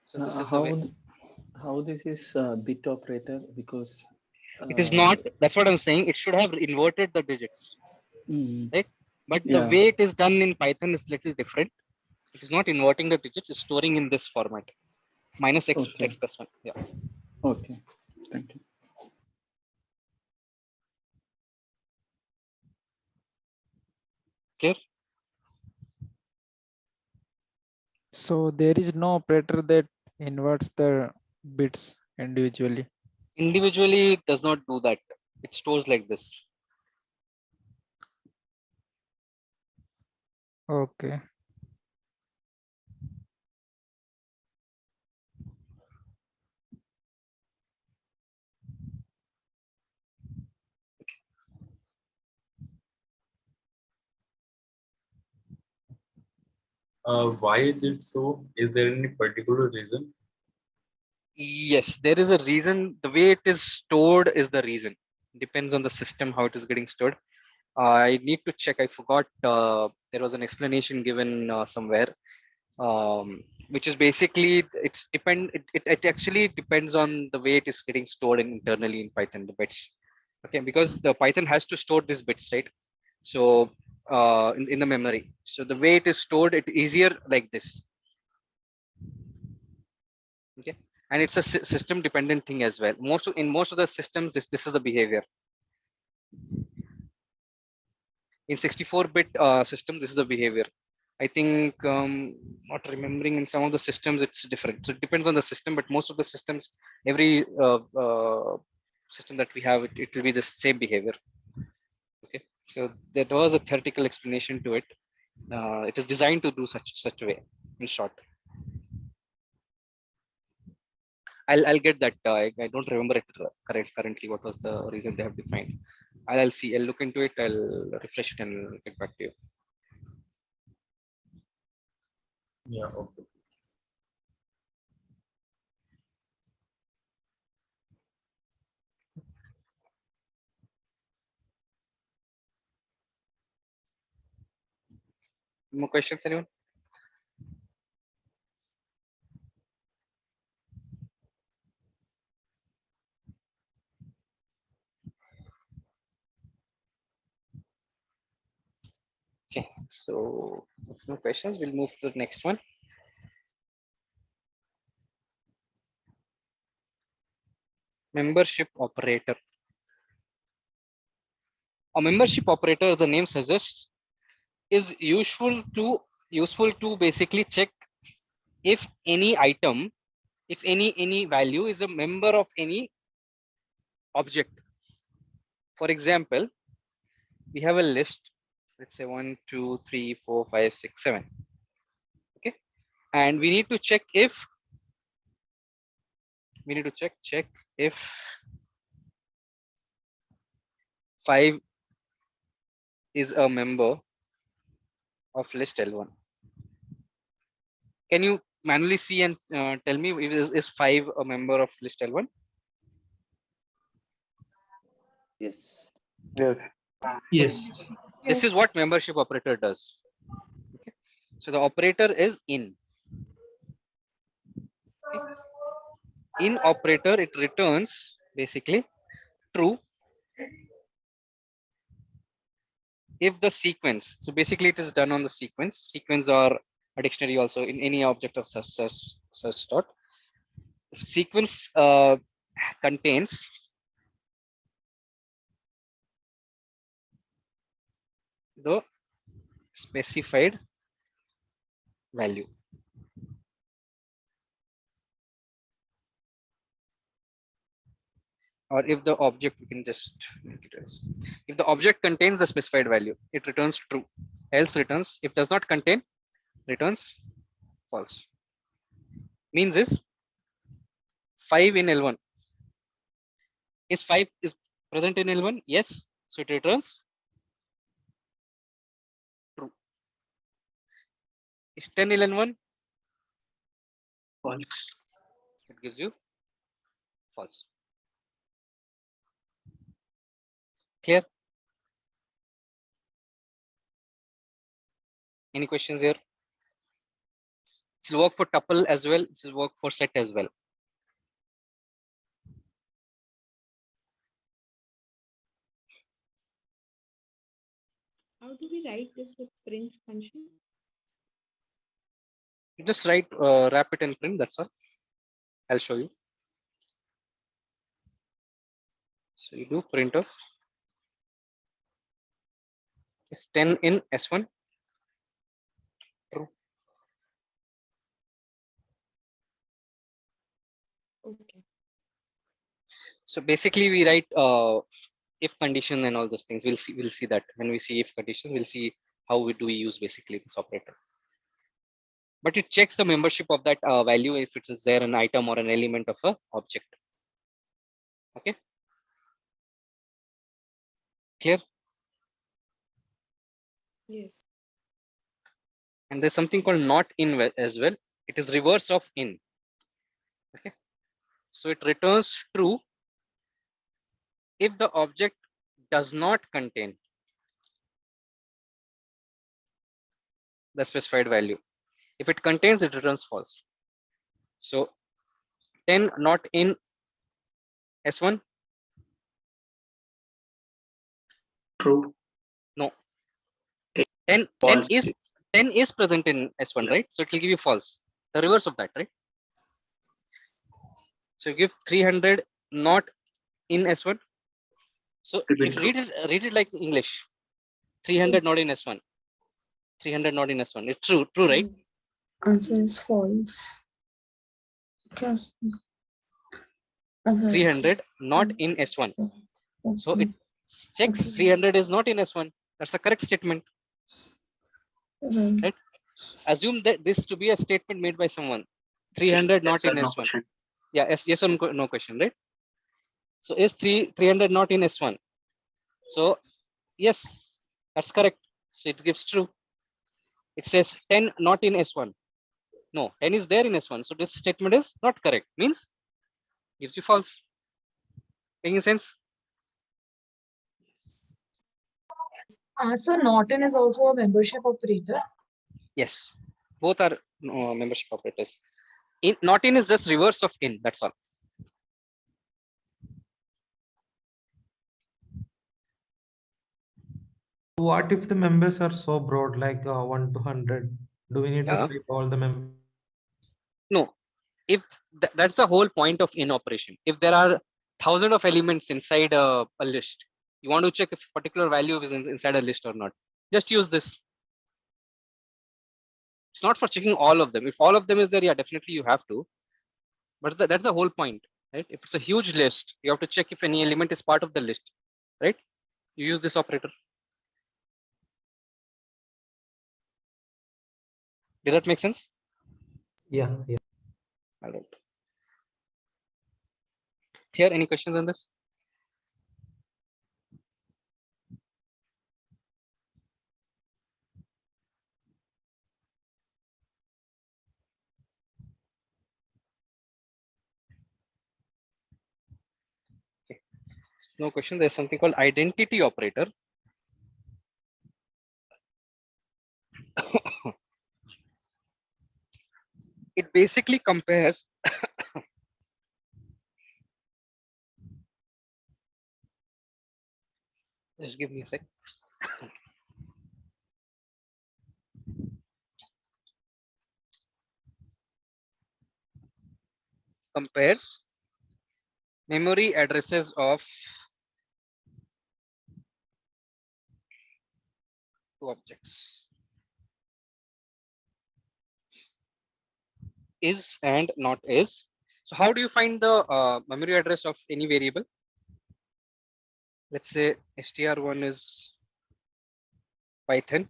So this is the way. How this is bit operator, because It is not. That's what I'm saying. It should have inverted the digits, right? But the way it is done in Python is little different. It is not inverting the digits. It's storing in this format, minus x plus 1. Yeah. Okay. Thank you. Clear? So there is no operator that inverts the bits individually. Individually, it does not do that. It stores like this. Okay. Why is it so? Is there any particular reason? Yes, there is a reason. The way it is stored is the reason. Depends on the system how it is getting stored. I need to check. I forgot. There was an explanation given somewhere, which is basically it actually depends on the way it is getting stored internally in Python, the bits. Okay, because the Python has to store these bits, right? So in the memory. So the way it is stored, it's easier like this. Okay, and it's a system dependent thing as well. In most of the systems, this is the behavior. In 64-bit system, this is the behavior. I think not remembering, in some of the systems it's different. So it depends on the system, but most of the systems, every system that we have, it will be the same behavior. Okay, so there was a theoretical explanation to it. It is designed to do such a way. In short, I'll get that. I don't remember it currently. What was the reason they have defined? I'll see. I'll look into it. I'll refresh it and get back to you. Yeah. Okay. More questions, anyone? Okay, so no questions. We'll move to the next one. Membership operator. A membership operator, as the name suggests, is useful to basically check if any item if any value is a member of any object. For example, we have a list, let's say 1, 2, 3, 4, 5, 6, 7. Okay, and we need to check if if 5 is a member of list L1. Can you manually see and tell me is 5 a member of list L1? Yes. Yes. Yes. This is what membership operator does. Okay. So the operator is in. Okay. In operator, it returns basically true if the sequence. So basically, it is done on the sequence. Sequence or a dictionary also in any object of such dot. Sequence contains the specified value. Or if the object, we can just make it as, if the object contains the specified value, it returns true. Else returns, if does not contain, returns false. Means is 5 in L1. Is 5 is present in L1? Yes. So it returns true. Is 10 in L1? False. It gives you false. Clear? Any questions here? It will work for tuple as well. It will work for set as well. How do we write this with print function? You just write wrap it and print. That's all. I'll show you. So you do printf. It's 10 in S1. True. Okay. So basically, we write if condition and all those things. We'll see that when we see if condition. We'll see how we use basically this operator. But it checks the membership of that value if it is there an item or an element of a object. Okay. Clear? Yes. And there's something called not in as well. It is reverse of in. Okay. So it returns true if the object does not contain the specified value. If it contains, it returns false. So 10 not in S1. True. No. 10 is present in S1, right? So it will give you false. The reverse of that, right? So you give 300 not in S1. So if read it like English. 300 not in S1. 300 not in S1. It's true, right? Answer is false. Because 300 not in S1. So it checks 300 is not in S1. That's a correct statement. Right? Assume that this to be a statement made by someone. 300 not in S1. Question. Yeah, yes or no question, right? So is 300 not in S1? So yes, that's correct. So it gives true. It says 10 not in S1. No, 10 is there in S1. So this statement is not correct. Means gives you false. Making sense? So Norton is also a membership operator. Yes, both are membership operators. Not in is just reverse of in. That's all. What if the members are so broad, like 1 to 100? Do we need to type all the members? No, if that's the whole point of in operation. If there are thousands of elements inside a list, you want to check if a particular value is inside a list or not. Just use this. It's not for checking all of them. If all of them is there, yeah, definitely you have to. But that's the whole point, right? If it's a huge list, you have to check if any element is part of the list, right? You use this operator. Did that make sense? Yeah. All right. Here, any questions on this? Okay. No question. There's something called identity operator. It basically compares just give me a sec. Compares memory addresses of two objects, is and not is. So how do you find the memory address of any variable? Let's say str1 is Python.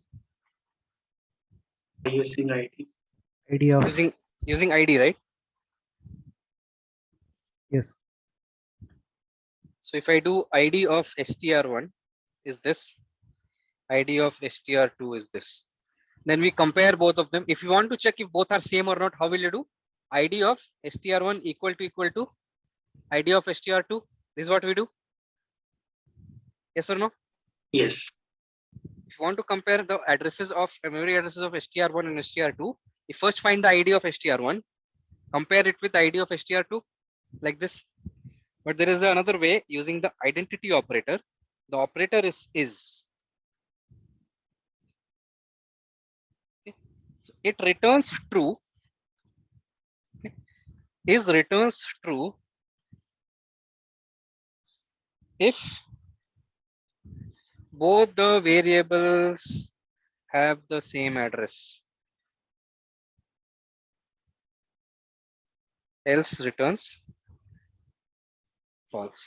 Using ID. ID of Using ID, right? yes. So if I do ID of str1 is this, ID of str2 is this. Then we compare both of them. If you want to check if both are same or not, how will you do? ID of str1 equal to ID of str2. This is what we do. Yes or no? Yes. If you want to compare the addresses of memory addresses of str1 and str2, you first find the ID of str1, compare it with ID of str2 like this. But there is another way using the identity operator. The operator is. Okay. So it returns true. Okay. Is returns true if both the variables have the same address. Else returns false.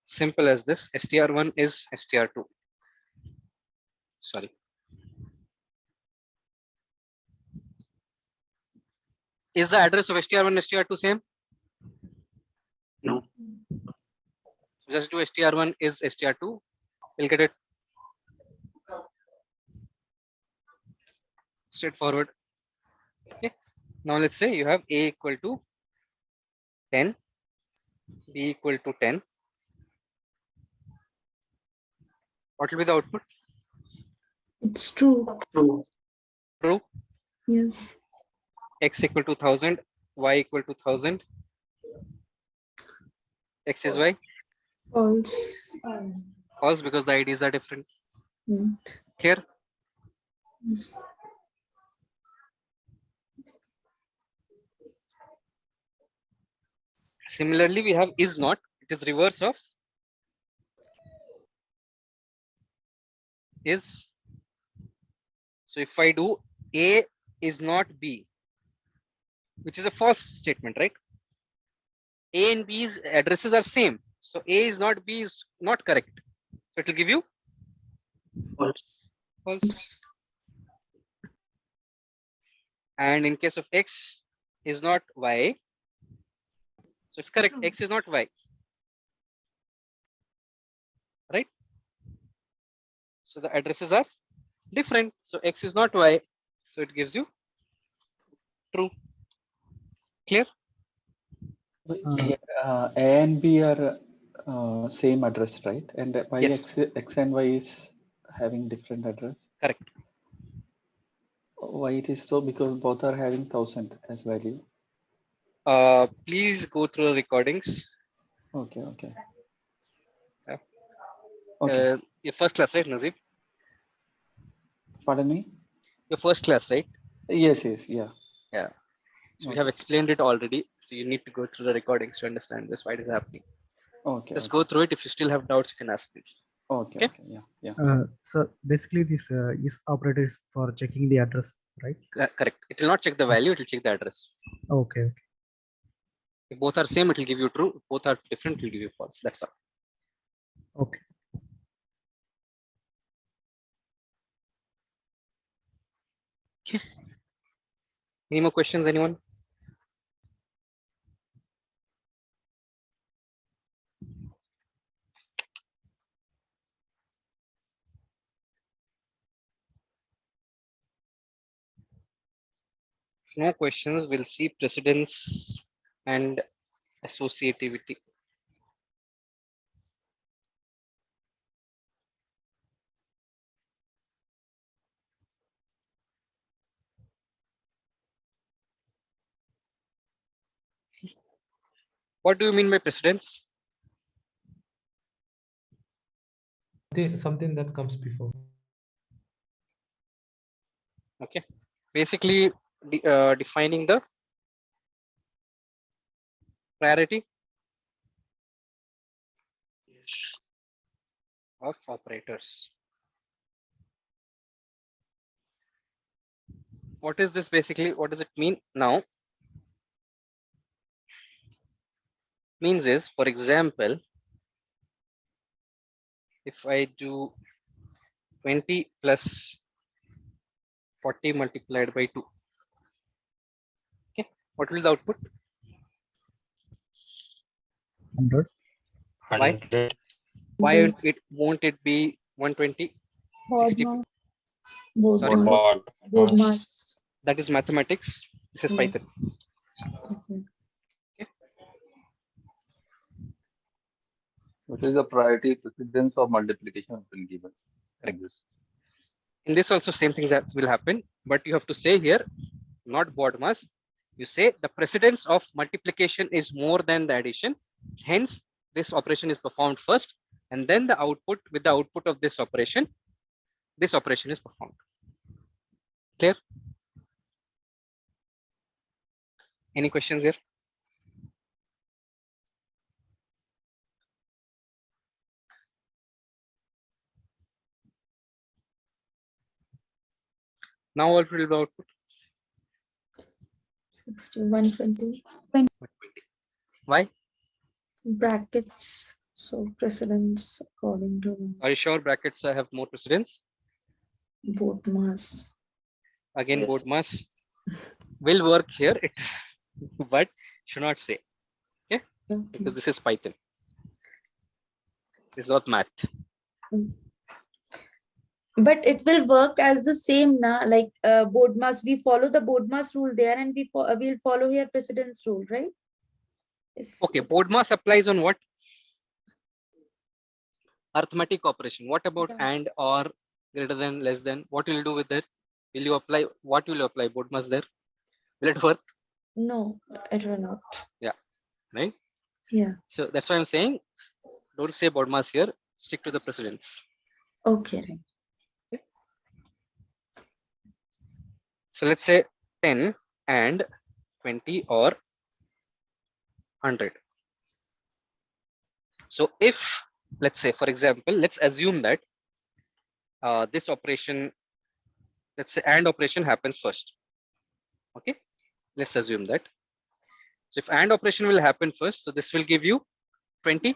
Simple as this. str1 is str2. Sorry. Is the address of str1 and str2 same? No. Just do str1 is str2. We'll get it. Straightforward. Okay. Now let's say you have a equal to 10, b equal to 10. What will be the output? It's true. True. True. Yes. X equal to 1000, y equal to 1000. X is y. False. False because the IDs are different. Here. Yes. Similarly, we have is not. It is reverse of is. So if I do A is not B, which is a false statement, right? A and B's addresses are same. So A is not B is not correct. So it will give you False. False. And in case of X is not Y, so it's correct. X is not Y. Right? So the addresses are different. So X is not Y. So it gives you true. Clear? Here, A and B are same address, right? And why Yes. X and Y is having different address? Correct. Why it is so? Because both are having 1000 as value. Please go through the recordings. Okay. Yeah. Okay. Your first class, right, Nazib? Pardon me? Your first class, right? Yes, yeah. Yeah. So we Okay. have explained it already. So you need to go through the recordings to understand this, why it is happening. Okay. Just go through it. If you still have doubts, you can ask me. Okay. Yeah. So basically, this is operator is for checking the address, right? Correct. It will not check the value. It will check the address. Okay. If both are same, it will give you true. If both are different, it will give you false. That's all. Okay. Okay. Any more questions, anyone? No questions. We'll see precedence and associativity. What do you mean by precedence? Something that comes before. Okay. Basically, defining the priority of operators. What is this basically? What does it mean now? Means is, for example, if I do 20 plus 40 multiplied by 2, okay, what will the output? 100. Why? Why won't it be 120? 60? Board mass. That is mathematics. This is Python. Okay. What is the priority precedence of multiplication has been given like this? In this also same things that will happen, but you have to say here, not board mass. You say the precedence of multiplication is more than the addition. Hence, this operation is performed first, and then the output with the output of this operation is performed. Clear? Any questions here? Now what will be the output? 60, 120. Why? Brackets. So precedence according to Are you sure brackets have more precedence? board mass. Again, Yes. board mass will work here, but should not say. Okay? Because this is Python. This is not math. But it will work as the same now, like board mass. We follow the board mass rule there, and we'll follow here precedence rule, right? Okay, board mass applies on what? Arithmetic operation. What about and, or, greater than, less than? What will you do with that? Will you apply, what will you apply board mass there? Will it work? No, it will not. Yeah, right? Yeah. So that's why I'm saying, don't say board mass here, stick to the precedence. Okay. So let's say 10 and 20 or 100. So if, let's say, for example, let's assume that this operation, let's say AND operation happens first. Okay, let's assume that. So if AND operation will happen first, so this will give you 20.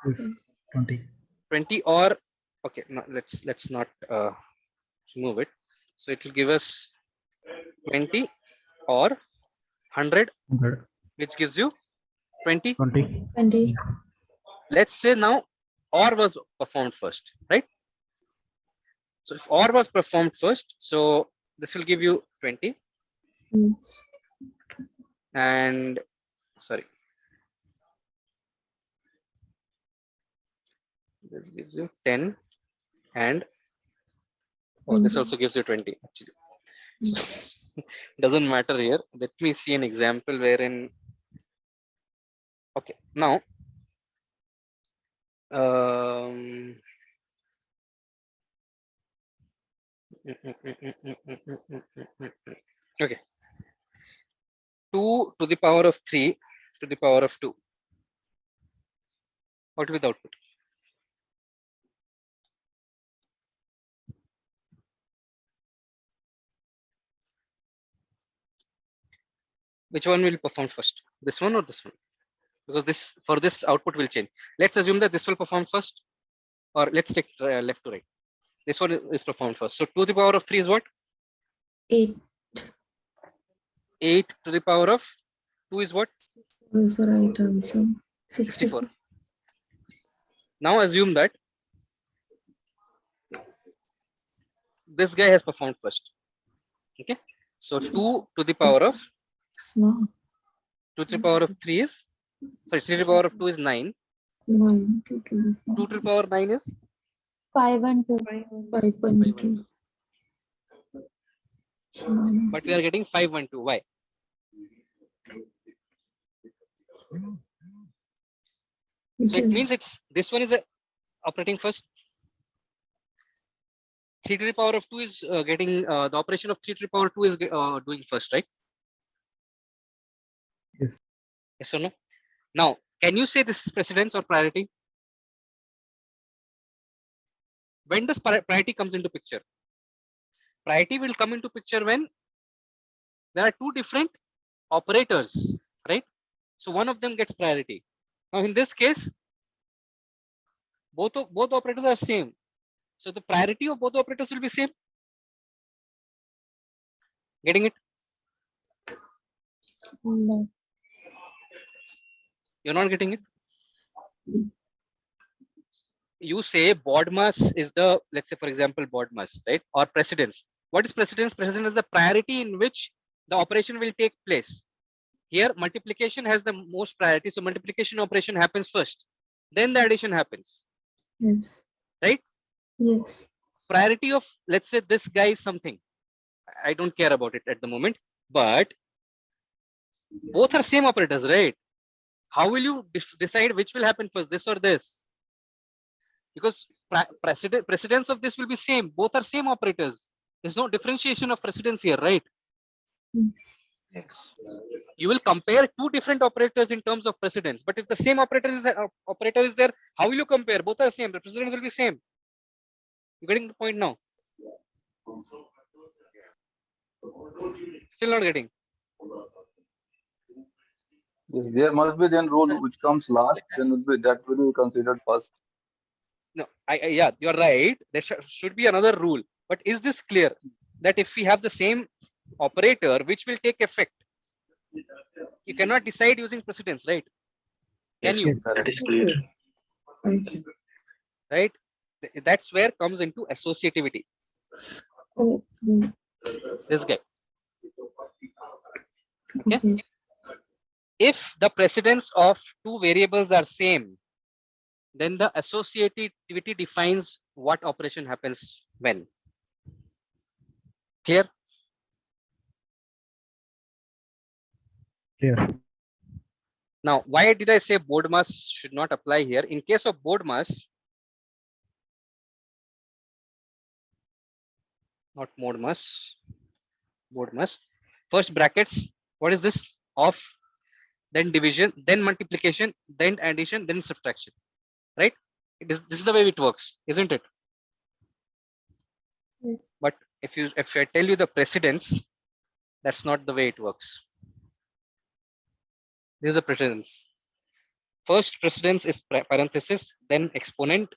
Yes, 20. 20 or, okay, no, let's not remove it. So it will give us 20 or 100, 100. which gives you 20. 20. Let's say now OR was performed first, right? So if OR was performed first, so this will give you 20. Yes. And sorry, this gives you 10 and this also gives you 20 actually. So, doesn't matter here. Let me see an example wherein, okay, now okay, 2 to the power of 3 to the power of 2. What will be the output? which one will perform first? This one or this one? Because this for this output will change. Let's assume that this will perform first, or let's take left to right. This one is performed first. So 2 to the power of 3 is what? 8 8 to the power of 2 is what? was the right answer. 64. Now assume that this guy has performed first. Okay. So 2 to the power of 2 to the power of 3 is, sorry, 3 to the power of 2 is 9. 9 2 to the power 9 is 5 and 2. 5 and 2. But we are getting 5 and 2. Why? So it means it's this one is operating first. 3 to the power of 2 is getting the operation of 3 to the power 2 is doing first, right? Yes. Yes or no? Now, can you say this is precedence or priority? When does priority comes into picture? Priority will come into picture when there are two different operators, right? So one of them gets priority. Now in this case, both operators are same. So the priority of both operators will be same. Getting it? No. You're not getting it? You say BODMAS is the, let's say for example, BODMAS, right? Or precedence. What is precedence? Precedence is the priority in which the operation will take place. Here, multiplication has the most priority. So multiplication operation happens first. Then the addition happens. Yes. Right? Yes. Priority of, let's say this guy is something. I don't care about it at the moment. But both are same operators, right? How will you decide which will happen first, this or this? Because precedence of this will be same. Both are same operators. There's no differentiation of precedence here, right? Yes. You will compare two different operators in terms of precedence. But if the same operator is there, how will you compare? Both are same. The precedence will be same. You getting the point now? Still not getting. Yes, there must be then rule which comes last, then that will be considered first. No, yeah, you're right. There should be another rule. But is this clear that if we have the same operator which will take effect, you cannot decide using precedence, right? Can you? Yes, that is clear. Right? That's where comes into associativity. Oh. This guy. Okay. If the precedence of two variables are same, then the associativity defines what operation happens when. Clear? Clear. Now, why did I say BODMAS should not apply here? In case of BODMAS, not MODMAS, BODMAS, first brackets, what is this? Of, then division, then multiplication, then addition, then subtraction, right? This is the way it works, isn't it? Yes. But if I tell you the precedence, that's not the way it works. This is a precedence. First precedence is parenthesis, then exponent,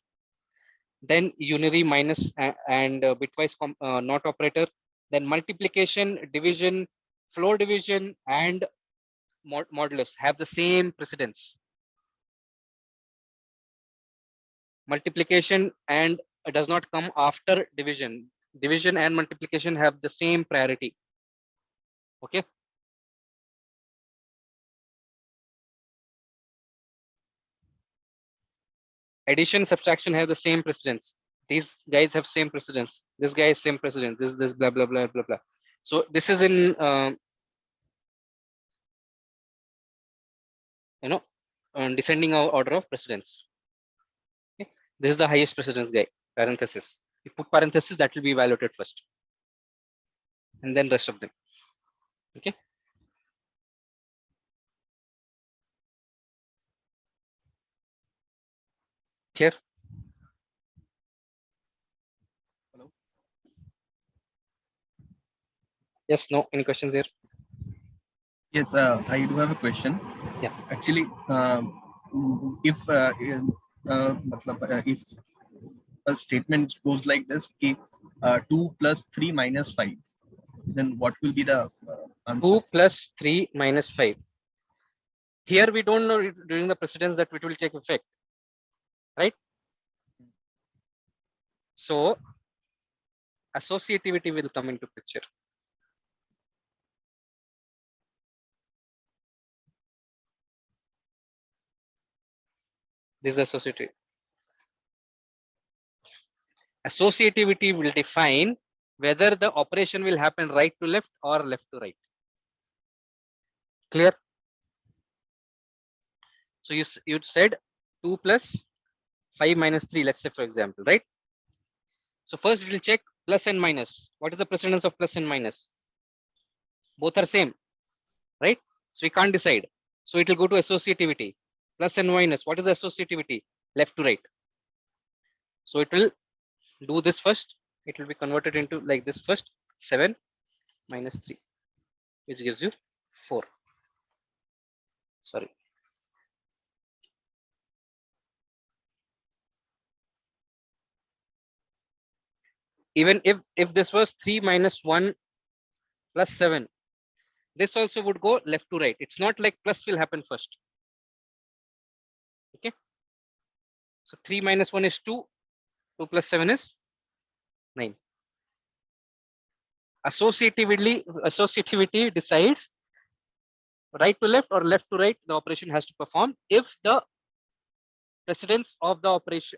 then unary minus and bitwise not operator, then multiplication, division, floor division, and modulus have the same precedence. Multiplication and does not come after division. Division and multiplication have the same priority. Okay. Addition, subtraction have the same precedence. These guys have same precedence. This guy is same precedence. This blah blah blah blah blah. So this is in descending order of precedence. Okay. This is the highest precedence guy. Parenthesis. You put parenthesis, that will be evaluated first, and then rest of them. Okay. Clear? Hello? Yes, no, any questions here? Yes, I do have a question. Yeah. Actually, if if a statement goes like this, 2 plus 3 minus 5, then what will be the answer? 2 plus 3 minus 5. Here we don't know during the precedence that it will take effect, right? So associativity will come into picture. This is associativity. Associativity will define whether the operation will happen right to left or left to right. Clear? So you said 2 plus 5 minus 3, let's say, for example, right? So first we will check plus and minus. What is the precedence of plus and minus? Both are same, right? So we can't decide. So it will go to associativity. Plus and minus. What is the associativity? Left to right. So it will do this first. It will be converted into like this first. 7 minus 3, which gives you 4. Sorry. Even if this was 3 minus 1 plus 7, this also would go left to right. It's not like plus will happen first. Okay. So 3 minus 1 is 2. 2 plus 7 is 9. Associativity decides right to left or left to right the operation has to perform if the precedence of the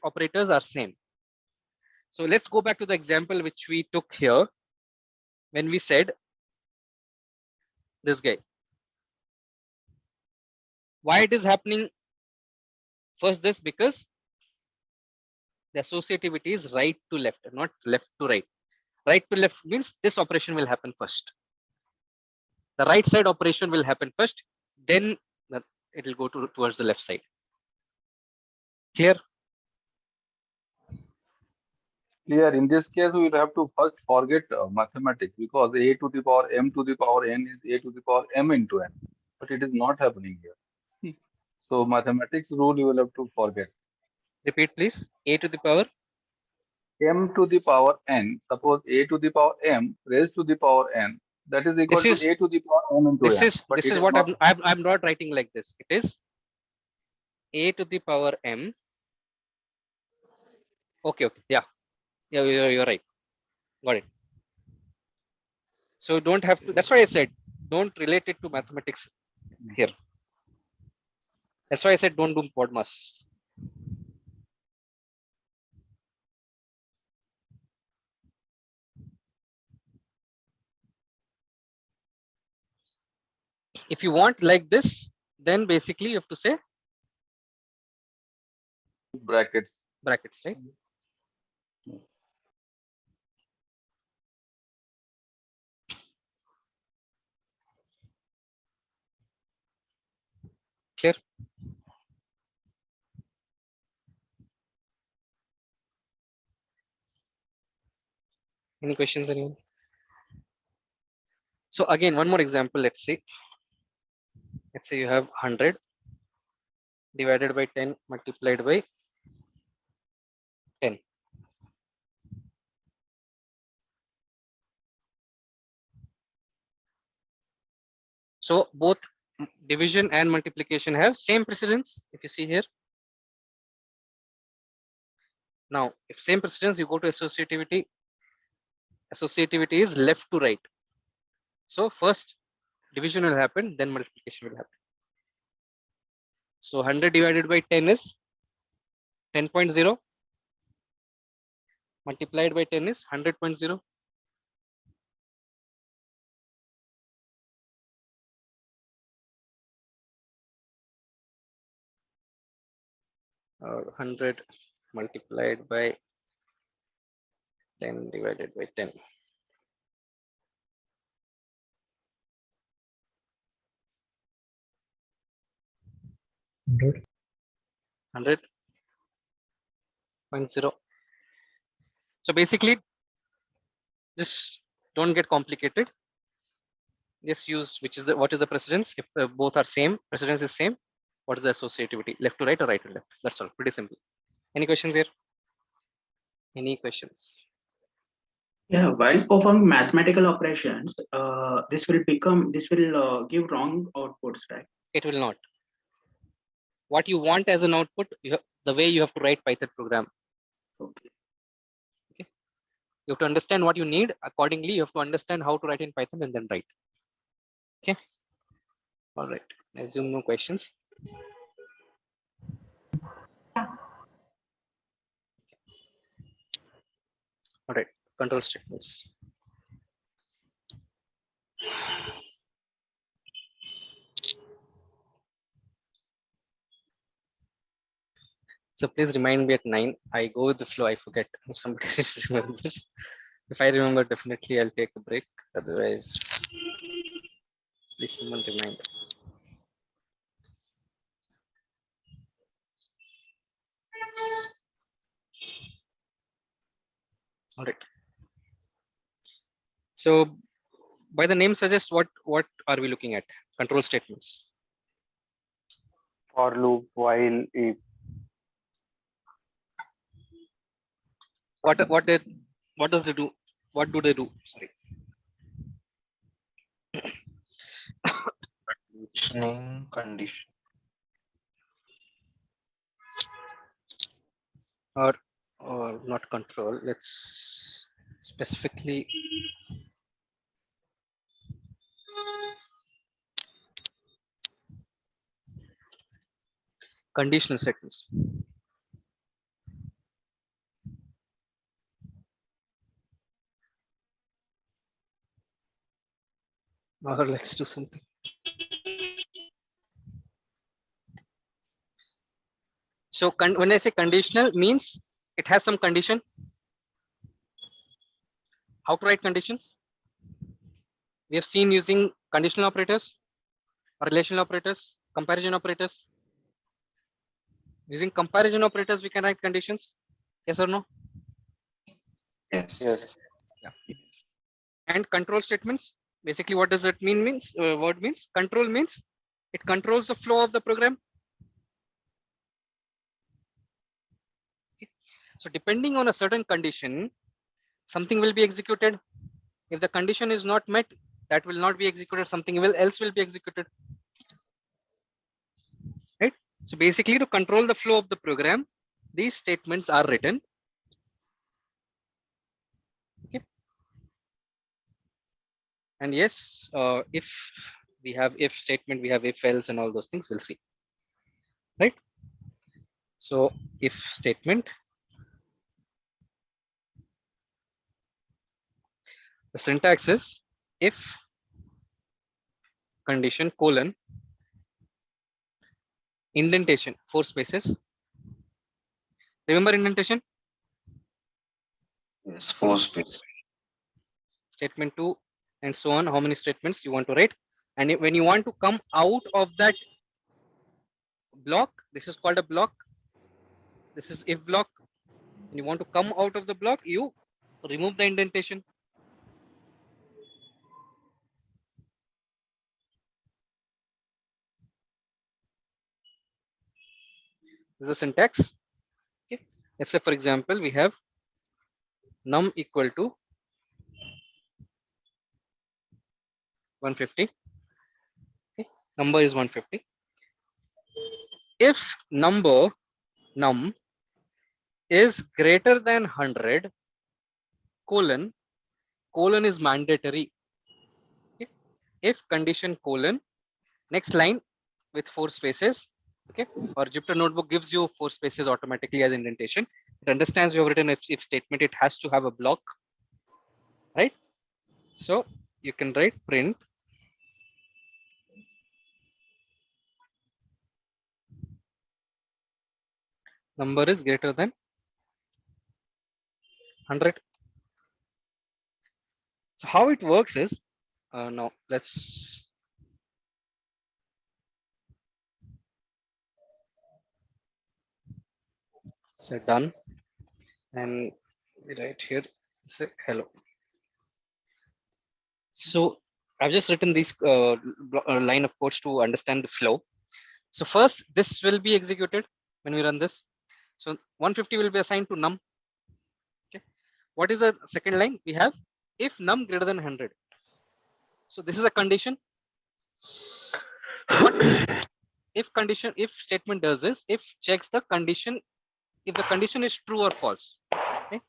operators are same. So let's go back to the example which we took here when we said this guy. Why it is happening? First this, because the associativity is right to left, not left to right. Right to left means this operation will happen first. The right side operation will happen first, then it will go towards the left side. Clear? Clear. In this case, we will have to first forget mathematics, because a to the power m to the power n is a to the power m into n, but it is not happening here. So mathematics rule you will have to forget. Repeat, please. A to the power M to the power n. Suppose a to the power m raised to the power n, that is equal to a to the power m into n. But this is what I'm not writing like this. It is a to the power m. Okay. Yeah, you're right. Got it. So don't have to. That's why I said don't relate it to mathematics here. That's why I said don't do PODMAS. If you want like this, then basically you have to say brackets, right? Clear? Any questions, anyone? So again, one more example. Let's say you have 100 divided by 10 multiplied by 10. So both division and multiplication have same precedence. If you see here. Now, if same precedence, you go to associativity. Associativity is left to right. So first division will happen, then multiplication will happen. So 100 divided by 10 is 10.0. Multiplied by 10 is 100.0. Or 100 multiplied by 10 divided by 10. Good. 100.0. So basically, just don't get complicated. Just use which is the what is the precedence. If both are same, precedence is same. What is the associativity? Left to right or right to left? That's all. Pretty simple. Any questions here? Any questions? Yeah, while performing mathematical operations, this will give wrong outputs, right? It will not. What you want as an output, the way you have to write Python program. Okay. Okay. You have to understand what you need. Accordingly, you have to understand how to write in Python and then write. Okay. All right. I assume no questions. All right. Control statements. So please remind me at 9. I go with the flow. I forget if somebody remembers. If I remember, definitely I'll take a break. Otherwise, please someone remind. All right. So by the name suggests what are we looking at? Control statements. For loop, while, if. What does it do? What do they do? Sorry. Condition. Or not control. Let's specifically conditional statements. Or let's do something. So when I say conditional, means it has some condition. How to write conditions? We have seen using conditional operators, or relational operators, comparison operators. Using comparison operators, we can write conditions. Yes or no? Yes. Yes. Yeah. And control statements. Basically, what does it mean? What means control means it controls the flow of the program. Okay. So depending on a certain condition, something will be executed. If the condition is not met, that will not be executed. Something else will be executed. Right. So basically, to control the flow of the program, these statements are written. Okay. And yes, if we have if statement, we have if else and all those things, we'll see. Right. So if statement, the syntax is if condition colon indentation 4 spaces. Remember indentation? Yes, 4 spaces. Statement 2 and so on. How many statements you want to write? And when you want to come out of that block, this is called a block. This is if block. When you want to come out of the block, you remove the indentation. This is a syntax. Okay. Let's say, for example, we have num equal to 150. Okay. Number is 150. If num is greater than 100, colon is mandatory. Okay. If condition colon, next line with 4 spaces. Okay, or Jupyter Notebook gives you 4 spaces automatically as indentation. It understands you have written if statement, it has to have a block, right? So you can write print number is greater than 100. So how it works is, now let's say done, and we write here say hello. So I've just written these line of codes to understand the flow. So first, this will be executed when we run this. So 150 will be assigned to num. Okay. What is the second line? We have if num greater than 100. So this is a condition. What if condition, if statement does is if checks the condition, if the condition is true or false. Okay.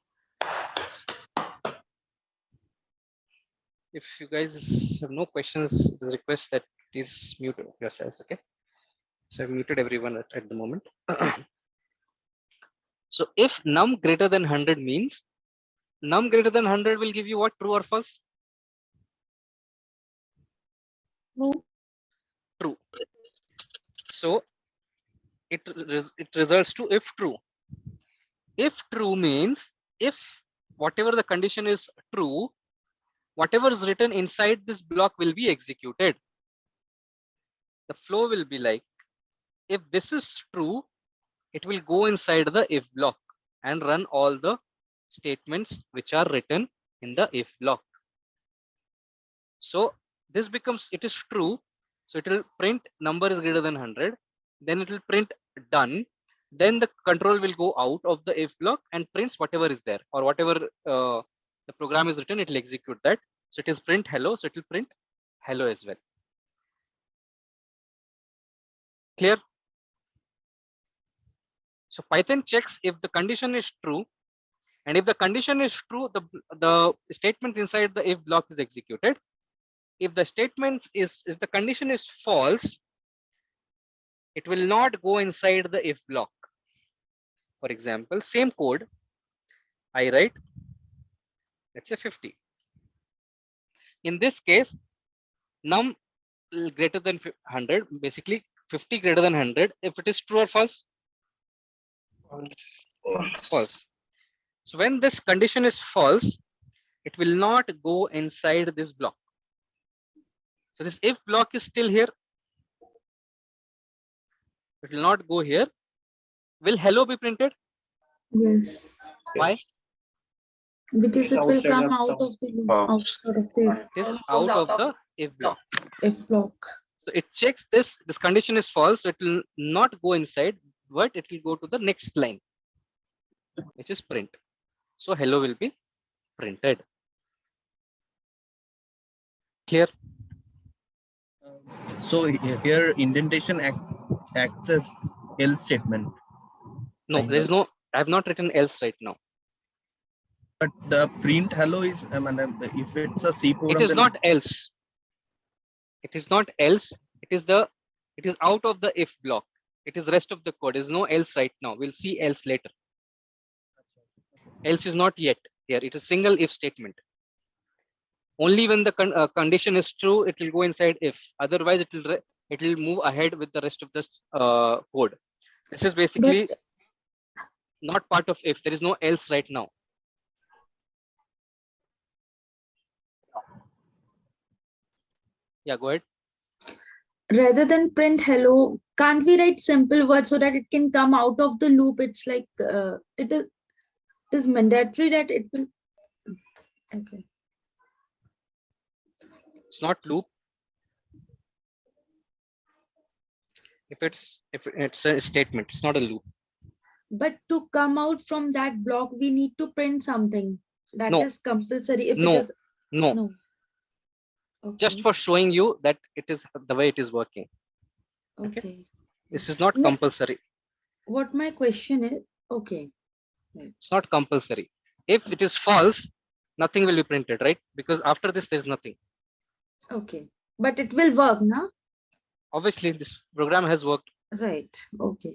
If you guys have no questions, it is request that please mute yourselves. Okay. So I've muted everyone at the moment. So if num greater than 100 means num greater than 100 will give you what, true or false? True. True. So it results to if true. If true means if whatever the condition is true, whatever is written inside this block will be executed. The flow will be like, if this is true, it will go inside the if block and run all the statements which are written in the if block. So this becomes, it is true. So it will print number is greater than 100. Then it will print done. Then the control will go out of the if block and prints whatever is there, or whatever the program is written, it will execute that. So it is print hello. So it will print hello as well. Clear? So Python checks if the condition is true. And if the condition is true, the statements inside the if block is executed. If the statements is, if the condition is false, it will not go inside the if block. For example, same code, I write, let's say 50. In this case, num greater than 100, basically 50 greater than 100, if it is true or false? False. So when this condition is false, it will not go inside this block. So this if block is still here. It will not go here. Will hello be printed? Yes. Why? Because it will come out of the loop, outside of this. It is out of the if block. If block. So it checks this condition is false, so it will not go inside, but it will go to the next line, which is print. So hello will be printed. Clear? So here indentation acts as else statement. No, there is no, I have not written else right now. But the print hello is, if it's a C program, it is not else. It is not else. It is out of the if block. It is rest of the code. There is no else right now. We'll see else later. Else is not yet here. It is single if statement. Only when the condition is true, it will go inside if. Otherwise, it will move ahead with the rest of the code. This is basically not part of if. There is no else right now. Yeah, go ahead. Rather than print hello, can't we write simple words so that it can come out of the loop? It's like it is mandatory that it will. Okay. It's not loop. If it's a statement, it's not a loop. But to come out from that block, we need to print something. That No. is compulsory. If No. it is No. Okay. Just for showing you that it is the way it is working. Okay. This is not compulsory. What my question is, okay. It's not compulsory. If it is false, nothing will be printed, right? Because after this, there's nothing. Okay. But it will work, no? Obviously, this program has worked. Right. Okay.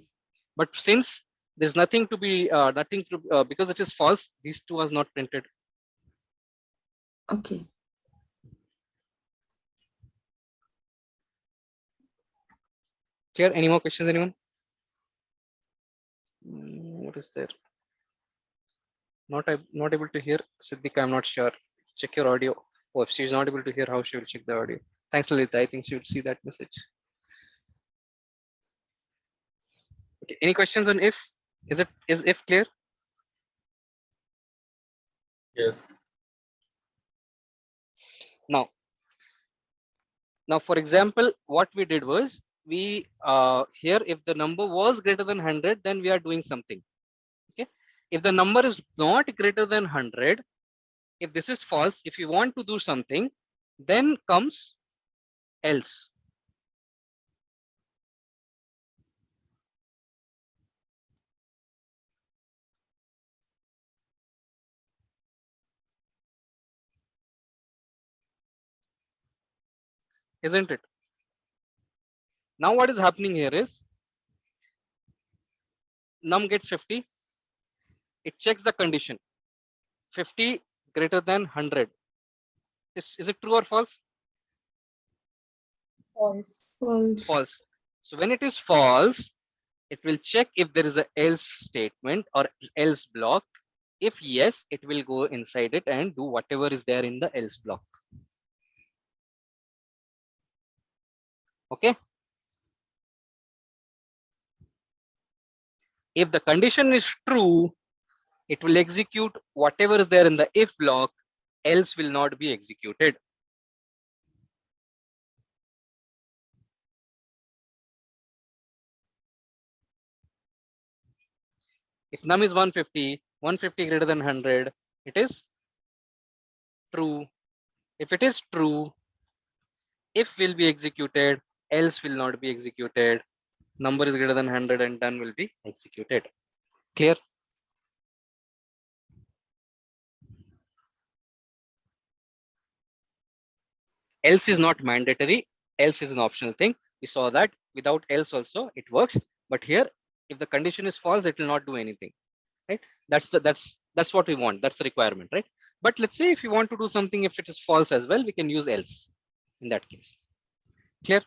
But since there's nothing to be, because it is false, these two are not printed. Okay. Clear? Any more questions, anyone? What is there? Not able to hear. Siddhika, I'm not sure. Check your audio. Oh, if she's not able to hear, how she will check the audio? Thanks, Lalita. I think she would see that message. Okay. Any questions on if? Is if clear? Yes. Now, Now, for example, what we did was we here, if the number was greater than 100, then we are doing something. Okay. If the number is not greater than 100, if this is false, if you want to do something, then comes else. Isn't it? Now what is happening here is num gets 50. It checks the condition. 50 greater than 100. Is it true or false? False. False. False. So when it is false, it will check if there is a else statement or else block. If yes, it will go inside it and do whatever is there in the else block. Okay. If the condition is true, it will execute whatever is there in the if block, else will not be executed. If num is 150, 150 greater than 100, it is true. If it is true, if will be executed, else will not be executed. Number is greater than 100 and done will be executed. Clear? Else is not mandatory. Else is an optional thing. We saw that without else also it works. But here, if the condition is false, it will not do anything. Right? That's what we want. That's the requirement, right? But let's say if you want to do something, if it is false as well, we can use else in that case. Clear?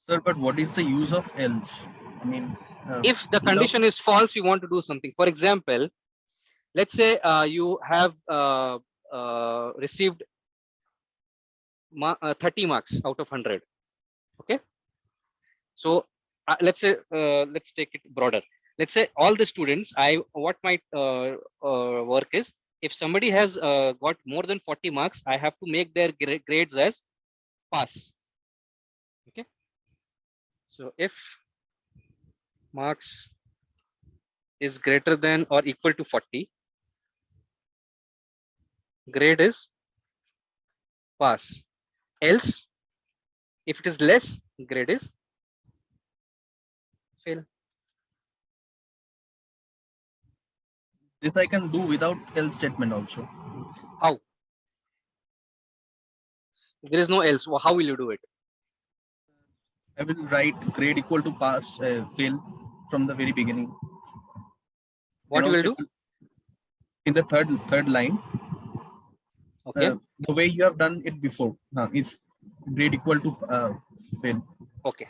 Sir, but what is the use of else? I mean, if the condition is false, we want to do something. For example, let's say you have received 30 marks out of 100. Okay. So let's say let's take it broader. Let's say all the students, what my work is, if somebody has got more than 40 marks, I have to make their grades as pass. Okay. So if marks is greater than or equal to 40, grade is pass. Else, if it is less, grade is fail. This I can do without else statement also. How? There is no else. How will you do it? I will write grade equal to pass, fail from the very beginning. What you will do? In the third line. Okay. The way you have done it before is grade equal to fail. Okay.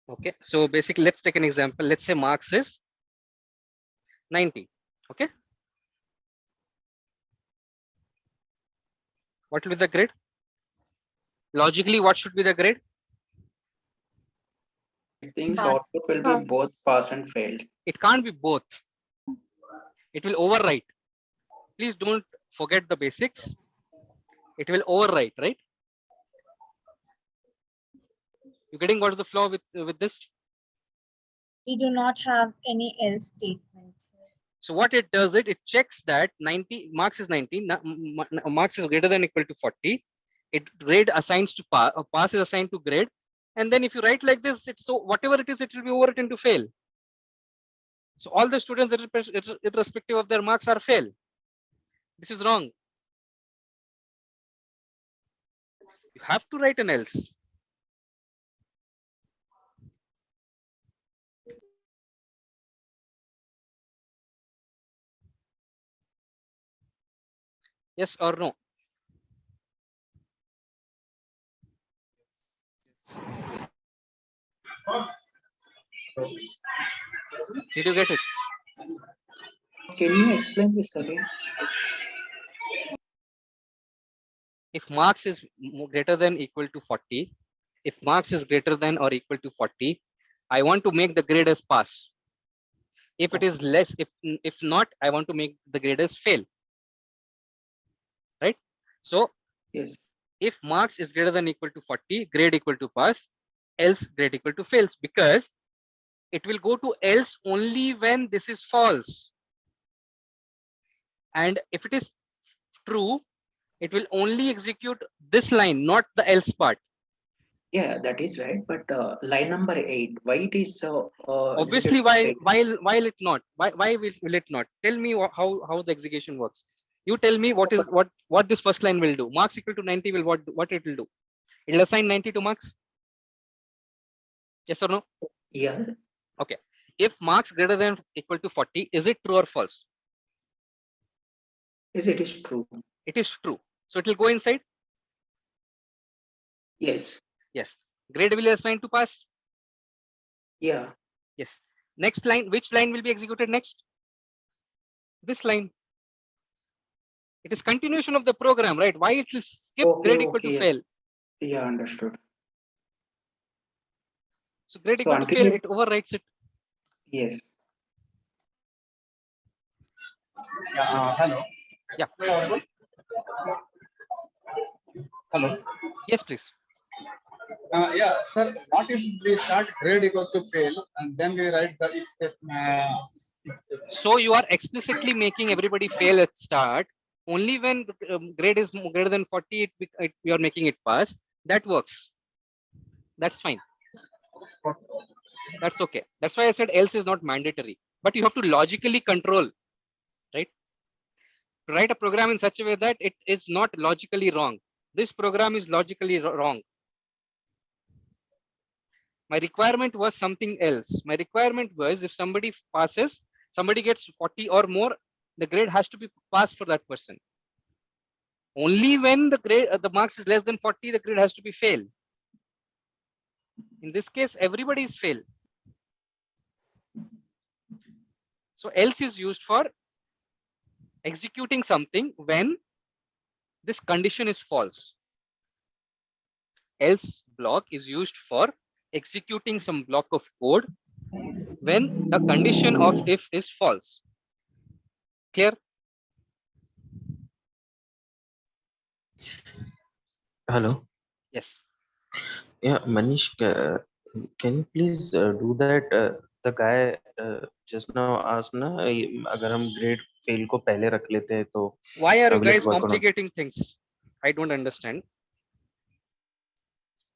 Okay. So basically, let's take an example. Let's say marks is 90. Okay. What will be the grade? Logically, what should be the grade? I think output will be both pass and failed. It can't be both. It will overwrite. Please don't forget the basics. It will overwrite, right? You getting what is the flaw with this? We do not have any else statement. So what it does, it checks that 90 marks is 90, marks is greater than or equal to 40. It grade assigns to pass is assigned to grade. And then if you write like this, so whatever it is, it will be overwritten to fail. So all the students, irrespective of their marks, are fail. This is wrong. You have to write an else. Yes or no? Did you get it? Can you explain this again? If marks is greater than or equal to 40, if marks is greater than or equal to 40, I want to make the grade as pass. If it is less, if not, I want to make the grade as fail. So yes, if marks is greater than equal to 40, grade equal to pass, else grade equal to fails, because it will go to else only when this is false. And if it is true, it will only execute this line, not the else part. yeah, that is right. But line number 8, why it is Obviously, why it not? Why will it not? Tell me how the execution works. You tell me what this first line will do. Marks equal to 90 will what it will do? It will assign 90 to marks. Yes or no? Yeah. Okay. If marks greater than equal to 40, is it true or false? Yes, it is true. It is true. So it will go inside. Yes. Yes. Grade will assign to pass. Yeah. Yes. Next line, which line will be executed next? This line. It is continuation of the program, right? Why it will skip grade equal to yes. fail? Yeah, understood. So grade So equal to until fail, it overwrites it. Yes. Hello. Yeah. Hello. Yes, please. Yeah, sir. What if we start grade equals to fail and then we write the if statement? So you are explicitly making everybody fail at start. Only when the grade is greater than 40, you are making it pass. That works. That's fine. That's okay. That's why I said else is not mandatory. But you have to logically control, right? To write a program in such a way that it is not logically wrong. This program is logically wrong. My requirement was something else. My requirement was if somebody passes, somebody gets 40 or more, the grade has to be passed for that person. Only when the grade, the marks is less than 40, the grade has to be fail. In this case, everybody is fail. So else is used for executing something when this condition is false. Else block is used for executing some block of code when the condition of if is false. Clear? Hello. Yes. Yeah, Manish, can you please do that? The guy just now asked ना अगर हम grade fail को पहले रख लेते हैं तो Why are you will it guys work or not? complicating things? I don't understand.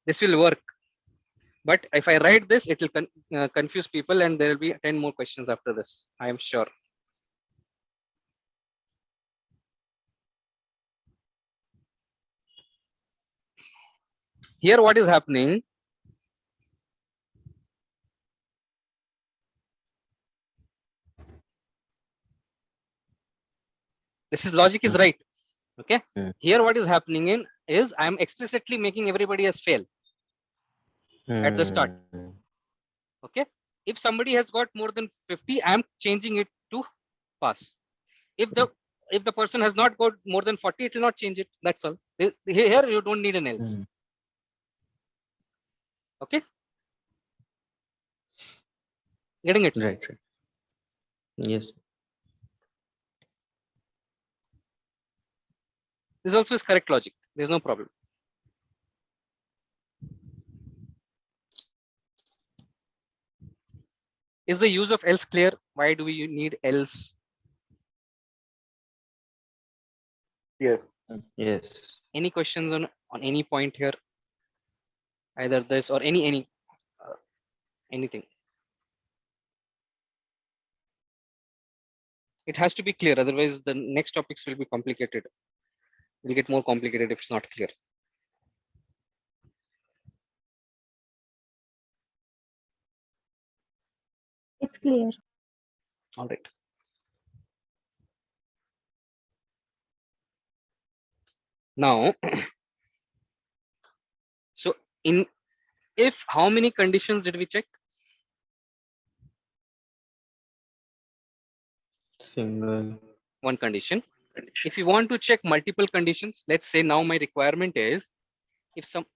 This will work. But if I write this, it will confuse people and there will be 10 more questions after this. I am sure. Here, what is happening? This is logic is right. Okay. Here, what is happening in is I am explicitly making everybody as fail at the start. Okay. If somebody has got more than 50, I am changing it to pass. If the person has not got more than 40, it will not change it. That's all. Here you don't need an else. Okay. Getting it? Right. Yes. This also is correct logic. There's no problem. Is the use of else clear? Why do we need else? Yes. Yes. Any questions on any point here? Either this or anything. It has to be clear. Otherwise, the next topics will be complicated. Will get more complicated if it's not clear. It's clear. All right. Now, so if how many conditions did we check? Single. One condition. If you want to check multiple conditions, let's say now my requirement is,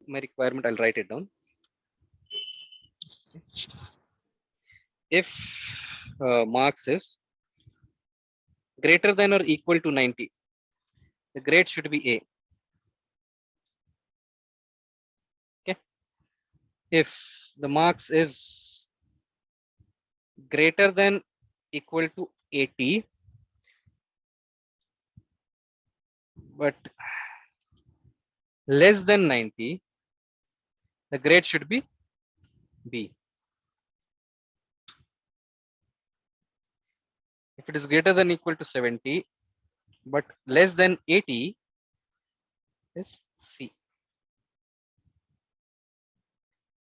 my requirement, I'll write it down. If marks is greater than or equal to 90, the grade should be A. if the marks is greater than equal to 80, but less than 90, the grade should be B. If it is greater than equal to 70, but less than 80, is C.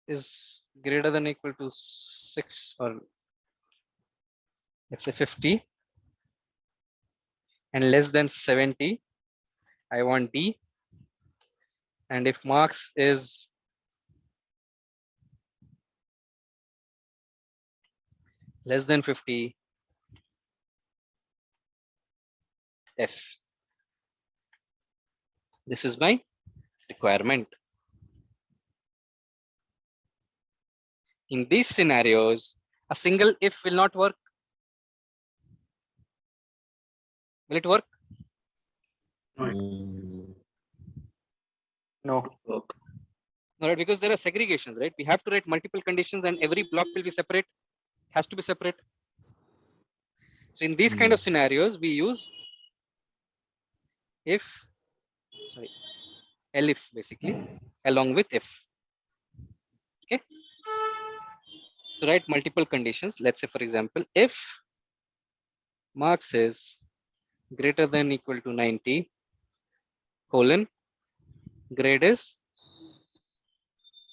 Is greater than equal to 6 or let's say 50 and less than 70, I want D. And if marks is less than 50, F. This is my requirement. In these scenarios, a single if will not work. Will it work? No. All right, because there are segregations, right? We have to write multiple conditions and every block will be separate, has to be separate. So in these kind of scenarios, we use if, sorry, elif basically, along with if. Okay. So write multiple conditions. Let's say, for example, if marks is greater than equal to 90, colon, grade is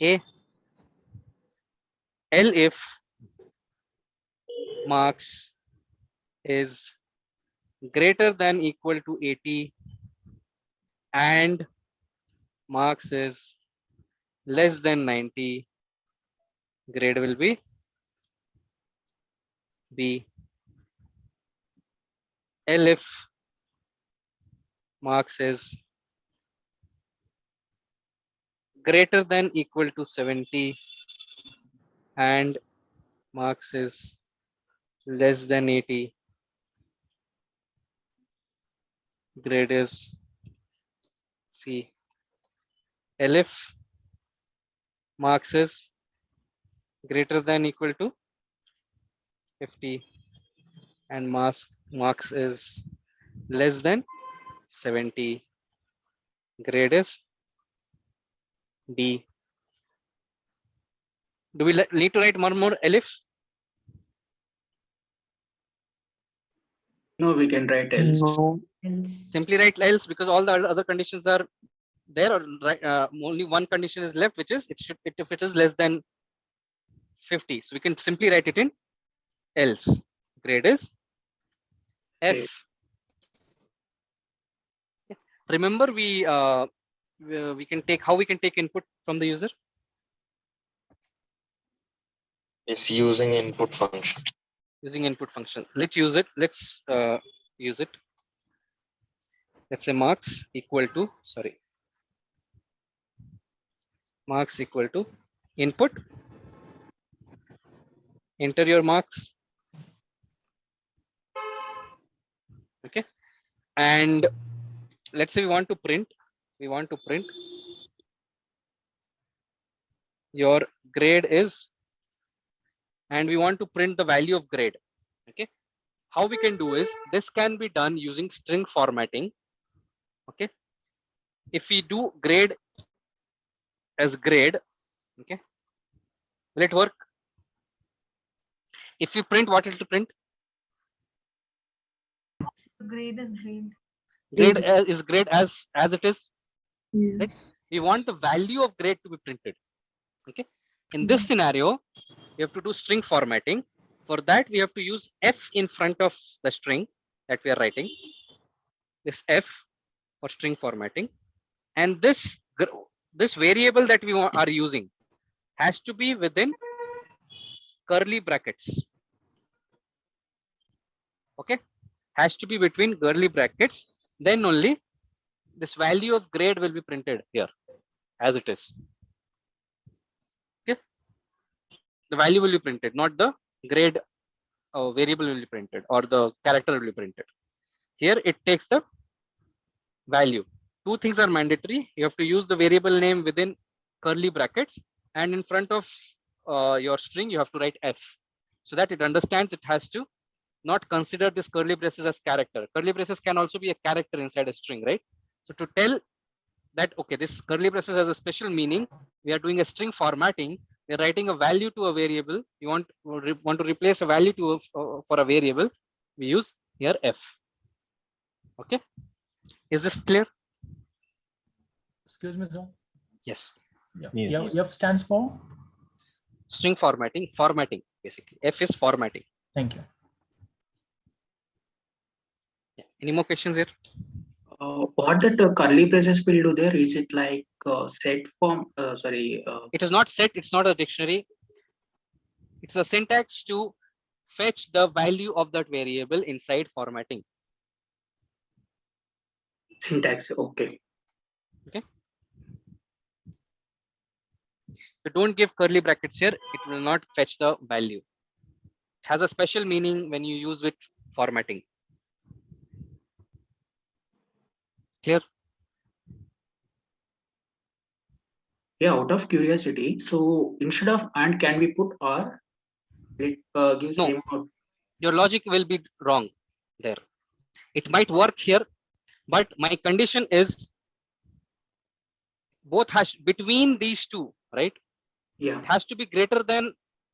A. L if marks is greater than equal to 80 and marks is less than 90, grade will be B. L if marks is greater than equal to 70 and marks is less than 80, grade is C. L if marks is greater than equal to 50 and marks is less than 70, grade is D. Do we need to write more elif? No, we can write else. No. Simply write else because all the other conditions are there, or only one condition is left, which is if it is less than 50. So we can simply write it in else. Grade is F. Remember, we can take input from the user. It's using input function. Using input function. Let's use it. Let's use it. Let's say marks equal to, sorry, marks equal to input. Enter your marks. Okay. And let's say we want to print your grade is, and we want to print the value of grade. Okay. How we can do is this can be done using string formatting. Okay. If we do grade as grade, okay, will it work? If we print, what will to print? Grade is grade. Grade is grade as it is. Yes. Right? We want the value of grade to be printed. Okay. In this scenario, we have to do string formatting. For that, we have to use F in front of the string that we are writing. This F for string formatting, and this variable that we are using has to be within curly brackets. Okay, has to be between curly brackets. Then only this value of grade will be printed here as it is. Okay, the value will be printed, not the grade variable will be printed or the character will be printed. Here it takes the value. Two things are mandatory. You have to use the variable name within curly brackets, and in front of your string, you have to write F, so that it understands it has to not consider this curly braces as character. Curly braces can also be a character inside a string, right? So to tell that, okay, this curly braces has a special meaning, we are doing a string formatting. We are writing a value to a variable. You want to replace a value to for a variable. We use here F. Okay, is this clear? Excuse me, sir. Yes. Yeah. F stands for string formatting. Formatting, basically. F is formatting. Thank you. Yeah. Any more questions here? What that curly braces will do there? Is it like set form? Sorry. It is not set. It's not a dictionary. It's a syntax to fetch the value of that variable inside formatting. Syntax. Okay. Okay. So don't give curly brackets here. It will not fetch the value. It has a special meaning when you use with formatting. Clear? Yeah. Out of curiosity, so instead of and, can we put or? It gives no. same out. Your logic will be wrong there. It might work here, but my condition is both has between these two, right? Yeah. It has to be greater than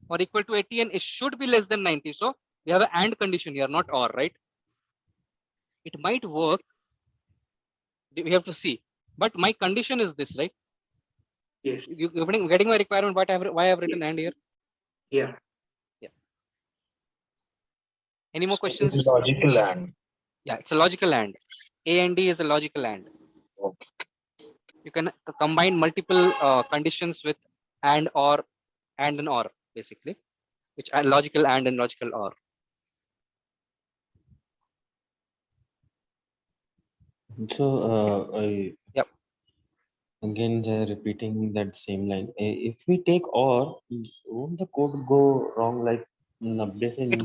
or equal to 80 and it should be less than 90. So we have an and condition here, not or, right? It might work. We have to see. But my condition is this, right? Yes. You're getting my requirement, why I've written and here? Yeah. Yeah. Any more questions? It's logical and. Yeah, it's a logical and. A and D is a logical and. Okay. You can combine multiple conditions with and or and an or, basically, which are logical and logical or. So yep. Again, repeating that same line. If we take or, won't the code go wrong? Like it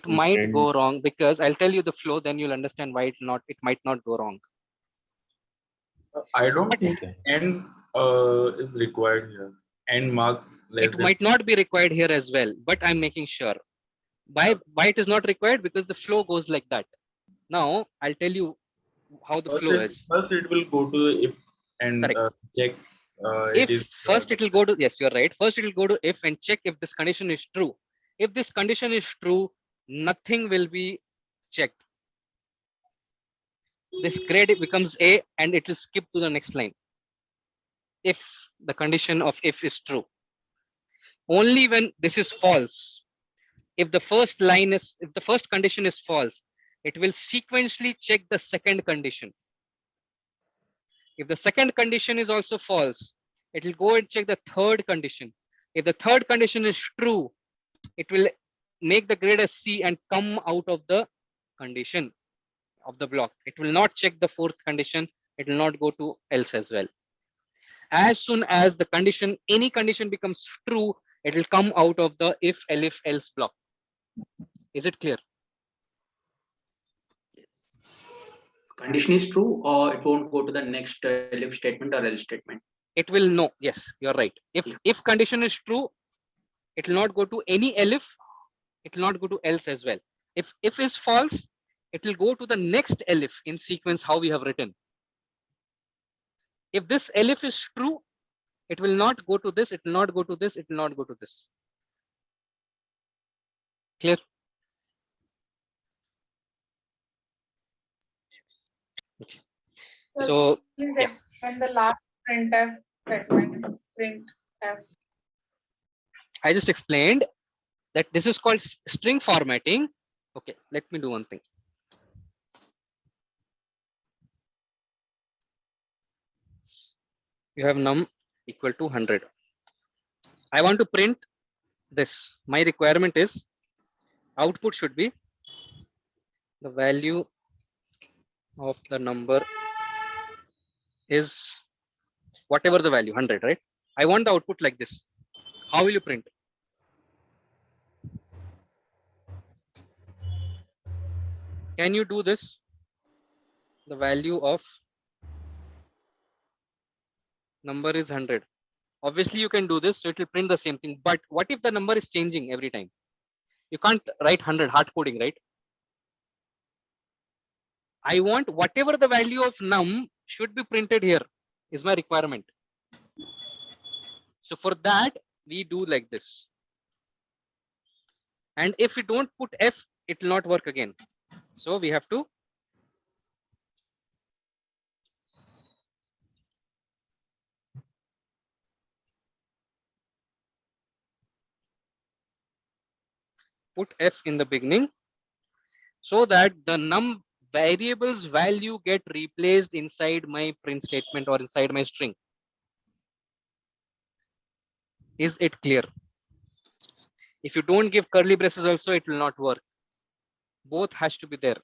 might go wrong, because I'll tell you the flow, then you'll understand why it might not go wrong. I don't think and is required here. And marks less It than. might not be required here as well, but I'm making sure. Why it is not required? Because the flow goes like that. Now I'll tell you how the flow is. First it will go to if and check. If first it will go to, yes, you're right. First it will go to if and check if this condition is true. If this condition is true, nothing will be checked. This grade becomes A and it will skip to the next line. If the condition of if is true. Only when this is false, if the first condition is false, it will sequentially check the second condition. If the second condition is also false, it will go and check the third condition. If the third condition is true, it will make the grade as C and come out of the condition of the block. It will not check the fourth condition. It will not go to else as well. As soon as the condition, any condition becomes true, it will come out of the if else block. Is it clear? Condition is true, or it won't go to the next if statement or else statement. It will know. Yes, you're right. If condition is true, it will not go to any elif. It will not go to else as well. If is false, it will go to the next elif in sequence how we have written. If this elif is true, it will not go to this. It will not go to this. It will not go to this. Clear? Okay. So please yeah. explain the last printf statement. Printf. I just explained that this is called string formatting. Okay, let me do one thing. You have num equal to 100. I want to print this. My requirement is output should be the value of the number is whatever the value, 100, right? I want the output like this. How will you print? Can you do this? The value of number is 100. Obviously you can do this, so it will print the same thing. But what if the number is changing every time? You can't write 100 hard coding, right? I want whatever the value of num should be printed here is my requirement. So for that, we do like this. And if we don't put f, it will not work again. So we have to put f in the beginning so that the num variable's value get replaced inside my print statement or inside my string. Is it clear? If you don't give curly braces also, it will not work. Both has to be there.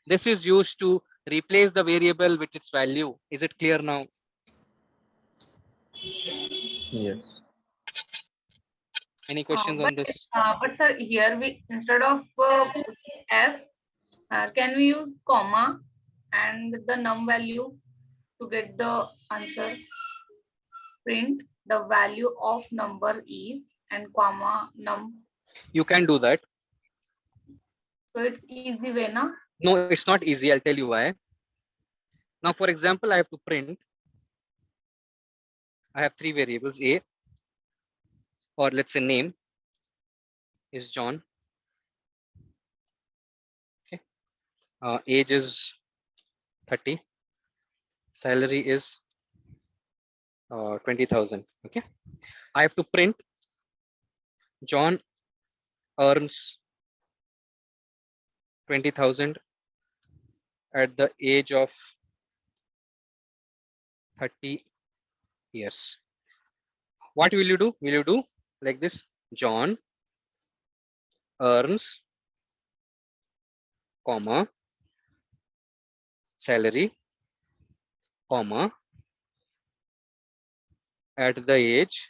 This is used to replace the variable with its value. Is it clear now? Yes. Any questions on this? But sir, here we instead of f, can we use comma and the num value to get the answer? Print the value of number is and comma num. You can do that. So it's easy way, na? No, it's not easy. I'll tell you why. Now, for example, I have to print. I have three variables, A, or let's say name is John. Okay. Age is 30. Salary is 20,000. Okay. I have to print John earns 20,000 at the age of 30 years. What will you do? Will you do like this? John earns, comma, salary, comma, at the age,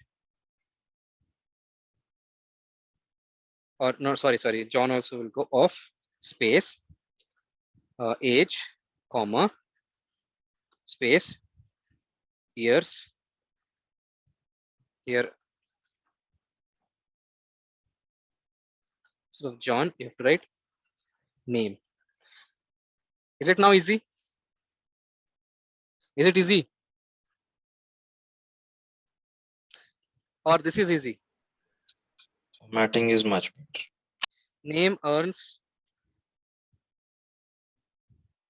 or no, sorry, John also will go off space, age, comma, space, years, here. So John, you have to write name. Is it now easy? Is it easy? Or this is easy? Formatting is much better. Name earns,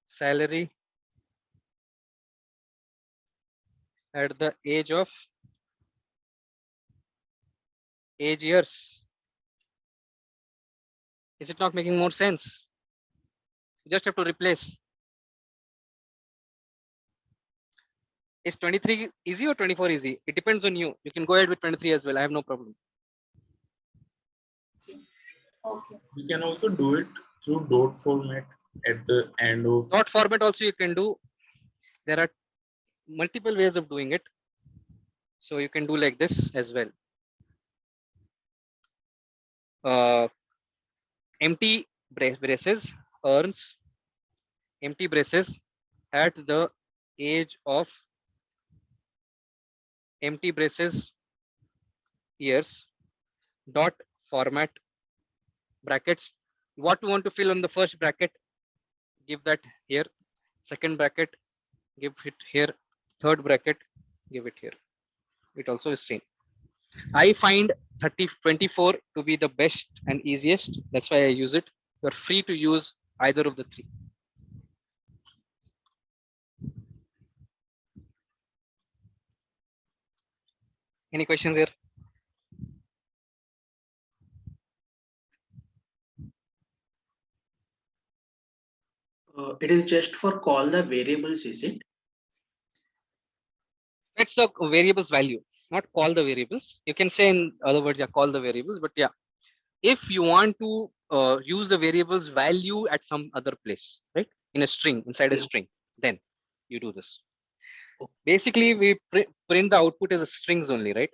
salary at the age of age years. Is it not making more sense? You just have to replace. Is 23 easy or 24 easy? It depends on you. You can go ahead with 23 as well. I have no problem. Okay. We can also do it through dot format at the end of. Dot format also you can do. There are multiple ways of doing it. So you can do like this as well. Empty braces earns empty braces at the age of empty braces years dot format brackets. What you want to fill on the first bracket, give that here. Second bracket, give it here. Third bracket, give it here. It also is same. I find 24 to be the best and easiest. That's why I use it. You're free to use either of the three. Any questions here? It is just for call the variables, is it? Fetch the variables value, not call the variables. You can say in other words, yeah, call the variables, but yeah, if you want to use the variables value at some other place, right? In a string, inside a string, then you do this. Basically, we print the output as a strings only, right?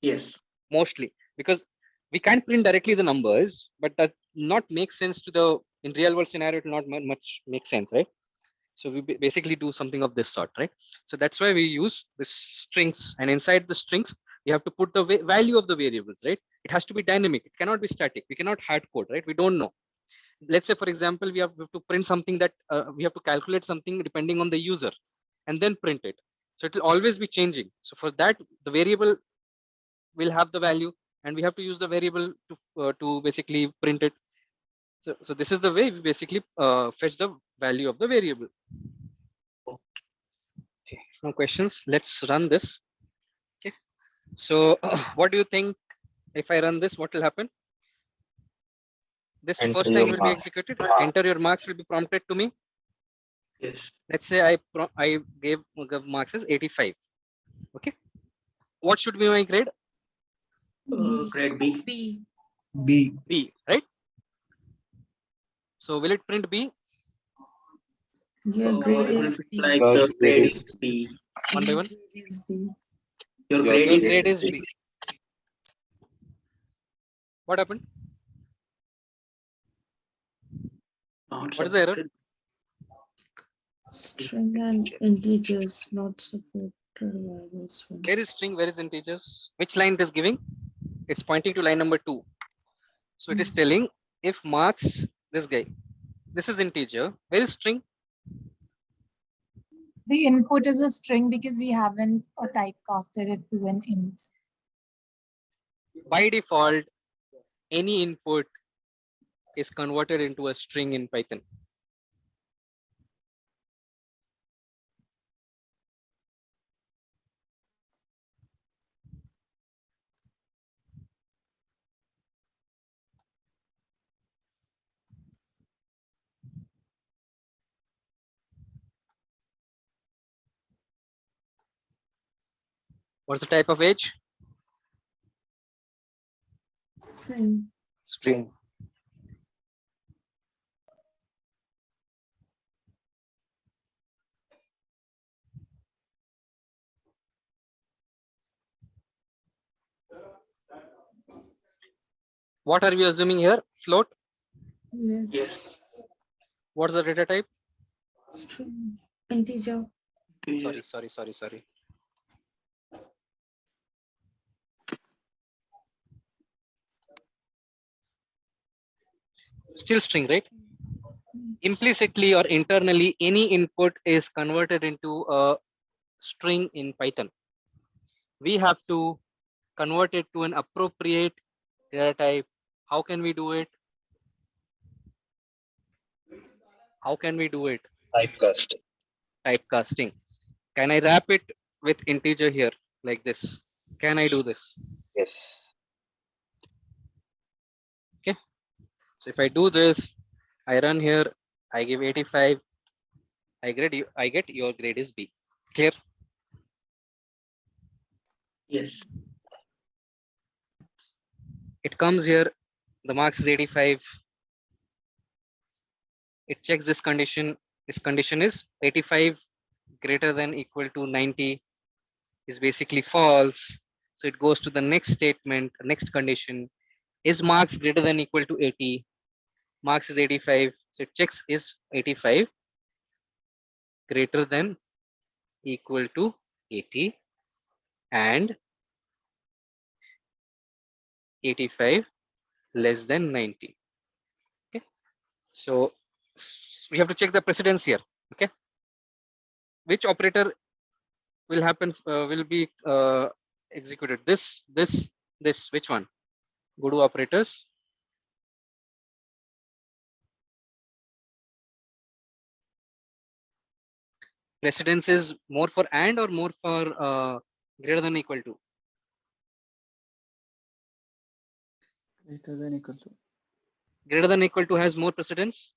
Yes. Mostly, because we can't print directly the numbers, but that not make sense to the in real world scenario. It will not much make sense, right? So we basically do something of this sort, right? So that's why we use the strings, and inside the strings, you have to put the value of the variables, right? It has to be dynamic. It cannot be static. We cannot hard code, right? We don't know. Let's say, for example, we have to print something that we have to calculate something depending on the user and then print it. So it will always be changing. So for that, the variable will have the value, and we have to use the variable to basically print it. So this is the way we basically fetch the value of the variable. Okay, no questions. Let's run this. Okay. So what do you think if I run this, what will happen? This Enter first your line will be marks. executed. Enter your marks will be prompted to me. Yes. Let's say I gave marks as 85. Okay. What should be my grade? Grade B. B, right? So will it print B? Your grade It will is be B. like Your grade is B. One by one. Grade is B. Your Your grade Your is grade is B. What happened? not What is the error? supported. String and integers not supported by this one. Where is string? Where is integers? Which line it is giving? It's pointing to line number 2. So it is telling if marks this guy. This is integer. Where is string? The input is a string because we haven't typecasted it to an int. By default, any input is converted into a string in Python. What's the type of age? String. String. What are we assuming here? Float? Yes. What's the data type? String. Integer. Sorry. Still string, right? Implicitly or internally, any input is converted into a string in Python. We have to convert it to an appropriate data type. How can we do it? Typecasting. Can I wrap it with integer here like this? Can I do this? Yes. Okay. So if I do this, I run here, I give 85. I get your grade is B. Clear? Yes. It comes here, the marks is 85. It checks this condition. This condition is 85 greater than equal to 90 is basically false. So it goes to the next statement, next condition. Is marks greater than equal to 80? Marks is 85. So it checks is 85 greater than equal to 80 and 85 less than 90. Okay. So we have to check the precedence here. Okay. Which operator will happen, will be executed? This, which one? Go to operators. Precedence is more for and or more for greater than equal to? Greater than equal to. Greater than equal to has more precedence.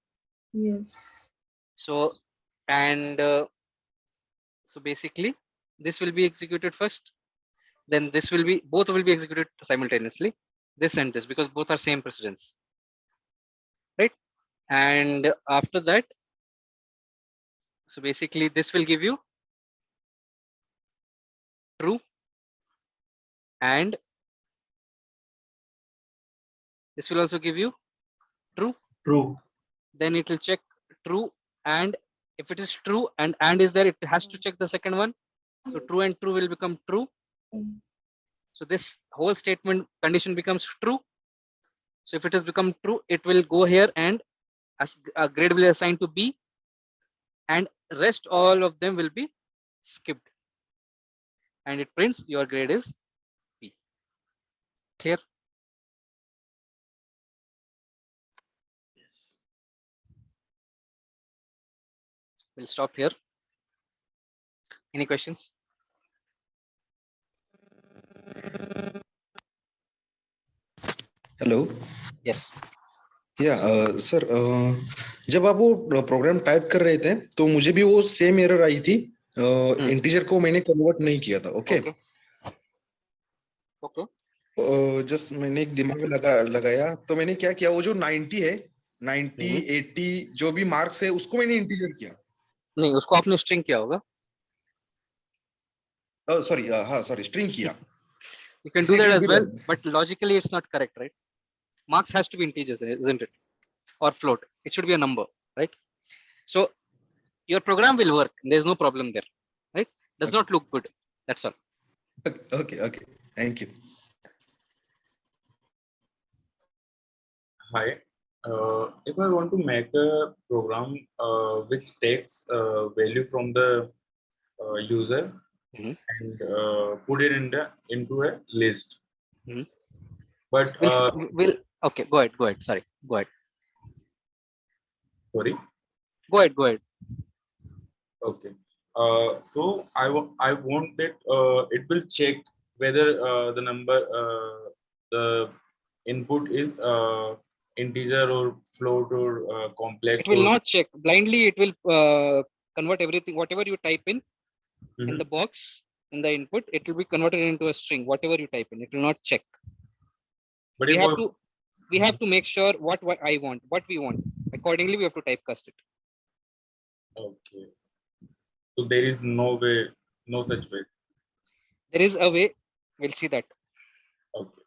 Yes. So, and so basically this will be executed first, then this will be, both will be executed simultaneously, this and this, because both are same precedence, right? And after that, so basically this will give you true, and this will also give you true. True. Then it will check true and If it is true and is there, it has to check the second one. So true and true will become true. So this whole statement condition becomes true. So if it has become true, it will go here and as a grade will be assigned to B, and rest all of them will be skipped. And it prints your grade is B. Clear? We'll stop here. Any questions? Hello Yes. या sir जब आप वो program type कर रहे थे तो मुझे भी वो सेम एरर आई थी, इंटीजर को मैंने कन्वर्ट नहीं किया था. ओके जस्ट मैंने एक दिमाग लगाया तो मैंने क्या किया, वो जो 90 है 90 80 जो भी मार्क्स है उसको मैंने इंटीजर किया. नहीं, उसको आपने स्ट्रिंग किया होगा. सॉरी, हाँ सॉरी, स्ट्रिंग किया. You can do that as well, but logically it's not correct, right? Marks has to be integers, isn't it? Or float. It should be a number, right? So your program will work. There's no problem there, right? Does not look good. That's all. Okay. Thank you. Hi. If I want to make a program which takes value from the user and put it into a list. But okay, go ahead. Sorry, go ahead. Sorry. Go ahead. Okay. So I want that it will check whether the number the input is integer or float or complex. It will not check blindly. It will convert everything, whatever you type in the box, in the input, it will be converted into a string. Whatever you type in, it will not check. But we have to make sure what I want, what we want. Accordingly, we have to typecast it. Okay. So there is no way, no such way. There is a way. We'll see that. Okay.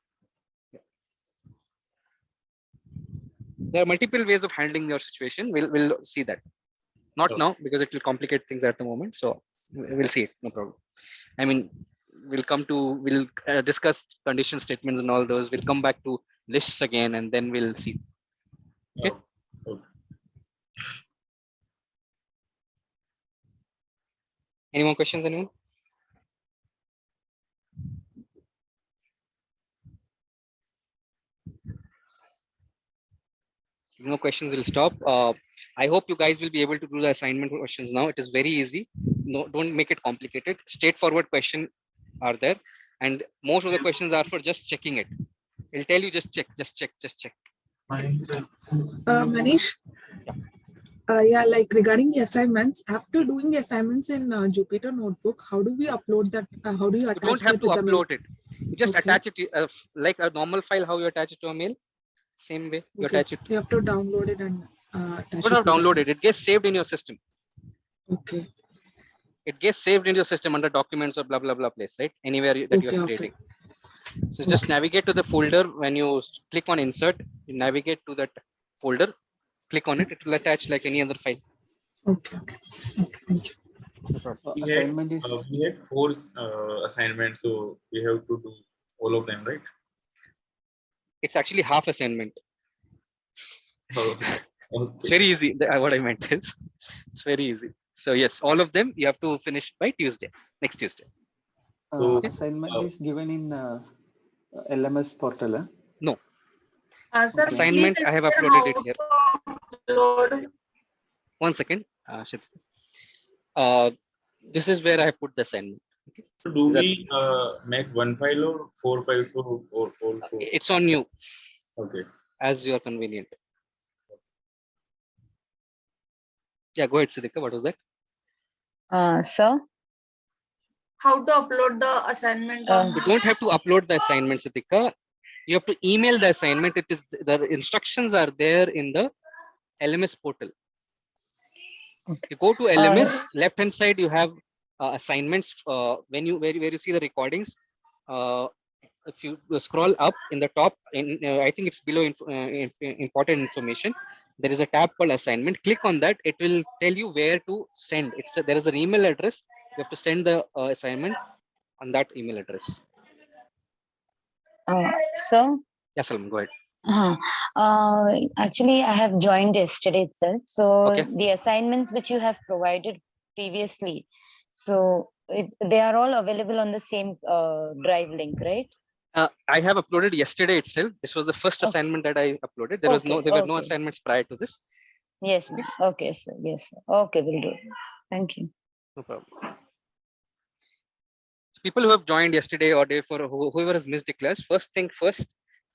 There are multiple ways of handling your situation. We'll see that. Not now, because it will complicate things at the moment. So we'll see it. No problem. I mean, we'll discuss condition statements and all those. We'll come back to lists again, and then we'll see. Okay. Okay. Any more questions, anyone? No questions, will stop. I hope you guys will be able to do the assignment questions now. It is very easy. No, don't make it complicated. Straightforward questions are there, and most of the questions are for just checking it. It'll tell you just check. Manish. Yeah, like regarding the assignments, after doing the assignments in Jupyter Notebook, how do we upload that? How do you attach? You don't have to upload it. You just attach it like a normal file. How you attach it to a mail? Same way you attach it. You have to download it and attach you don't have to download it. It gets saved in your system. Okay. It gets saved in your system under documents or blah blah blah place, right? Anywhere that you are creating. So just navigate to the folder. When you click on insert, you navigate to that folder. Click on it. It will attach like any other file. Okay. No problem. We had 4 assignments, so we have to do all of them, right? It's actually half assignment. Okay. It's very easy. What I meant is, it's very easy. So yes, all of them you have to finish by Tuesday, next Tuesday. So assignment is given in LMS portal. No. Sir, Assignment I have uploaded it here. One second, this is where I have put the assignment. Okay. So do we make one file or 4 files or all 4? It's on you. Okay. As you are convenient. Yeah, go ahead, Siddhika. What was that? Sir, how to upload the assignment? You don't have to upload the assignment, Siddhika. You have to email the assignment. It is the instructions are there in the LMS portal. Okay. You go to LMS, left hand side you have assignments. Where you see the recordings, if you scroll up in the top, I think it's below important information. there is a tab called assignment. Click on that. It will tell you where to send. There is an email address. You have to send the assignment on that email address. So Yes, Salman, go ahead. Actually, I have joined yesterday itself. So Okay. the assignments which you have provided previously, so they are all available on the same drive link, right? I have uploaded yesterday itself. This was the first assignment that I uploaded. There were no assignments prior to this. Yes, ma'am. Okay, sir. Yes, sir. Okay, will do. Thank you. No problem. People who have joined yesterday or day for whoever has missed the class, first thing first,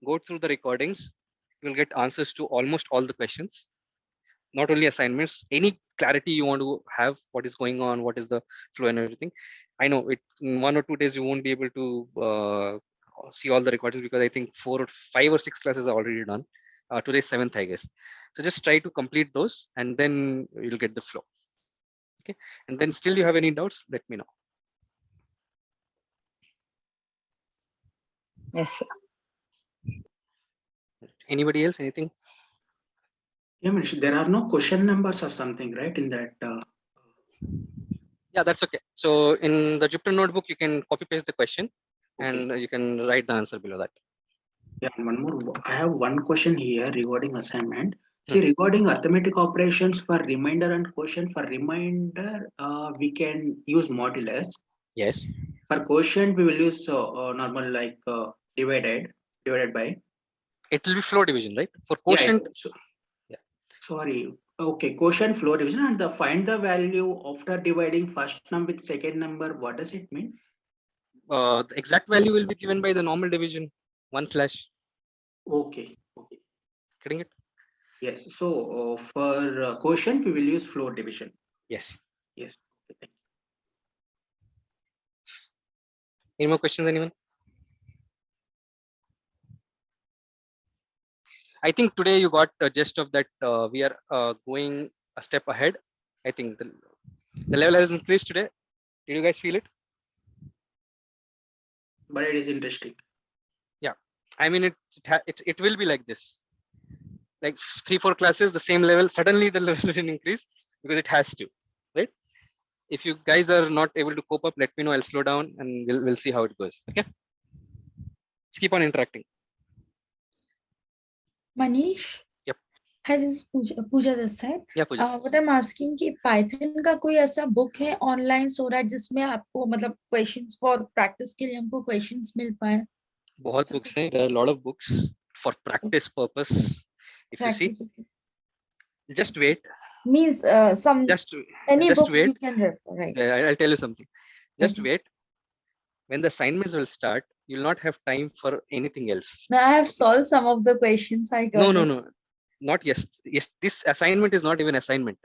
go through the recordings. You'll get answers to almost all the questions. Not only assignments, any clarity you want to have, what is going on, what is the flow and everything. I know in 1 or 2 days you won't be able to see all the recordings because I think 4 or 5 or 6 classes are already done. Today's 7th, I guess. So just try to complete those and then you'll get the flow. Okay. And then still you have any doubts, let me know. Yes, sir. Anybody else? Anything? Yeah, Manish, there are no question numbers or something, right? In that. Yeah, that's okay. So in the Jupyter notebook, you can copy paste the question and you can write the answer below that. Yeah, one more. I have one question here regarding assignment. See, regarding arithmetic operations for remainder and quotient, for remainder, we can use modulus. Yes. For quotient, we will use normal like divided by. It will be flow division, right? For quotient. Yeah. Sorry. Okay, quotient flow division and find the value after dividing first number with second number. What does it mean? The exact value will be given by the normal division, 1/. Okay. Getting it? Yes. So for quotient, we will use floor division. Yes. Yes. Okay, any more questions, anyone? I think today you got a gist of that. We are going a step ahead. I think the level has increased today. Did you guys feel it? But it is interesting. Yeah. I mean, it will be like this. Like 3-4 classes, the same level, suddenly the level will increase because it has to, right? If you guys are not able to cope up, let me know. I'll slow down and we'll see how it goes. Okay. Let's keep on interacting. Manish? Yep. Hi, this is Pooja this side. Yeah, Pooja. What I'm asking कि Python का कोई ऐसा book है online so that जिसमें आपको मतलब questions for practice के लिए हमको questions मिल पाए? बहुत books हैं. There are a lot of books for practice purpose. If you see, just wait. Means any book wait. you can refer, right? I'll tell you something. Just wait. When the assignments will start, you'll not have time for anything else. Now I have solved some of the questions I got. No. Not yes. Yes, this assignment is not even assignment.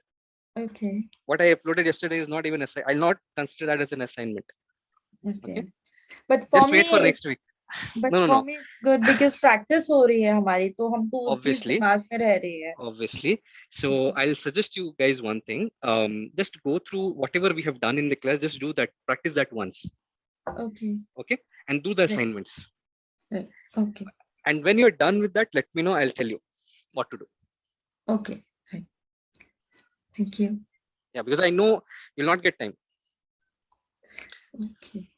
Okay. What I uploaded yesterday is not even I'll not consider that as an assignment. Okay. But for just me, wait for next week. But for me it's good because practice हो रही है हमारी तो हमको वो चीज दिमाग में रह रही है. Obviously. So I'll suggest you guys one thing. Just go through whatever we have done in the class. Just do that. Practice that once. Okay. Okay. And do the assignments. Right. Okay. And when you're done with that, let me know. I'll tell you what to do. Okay. Right. Thank you. Yeah, because I know you'll not get time. Okay.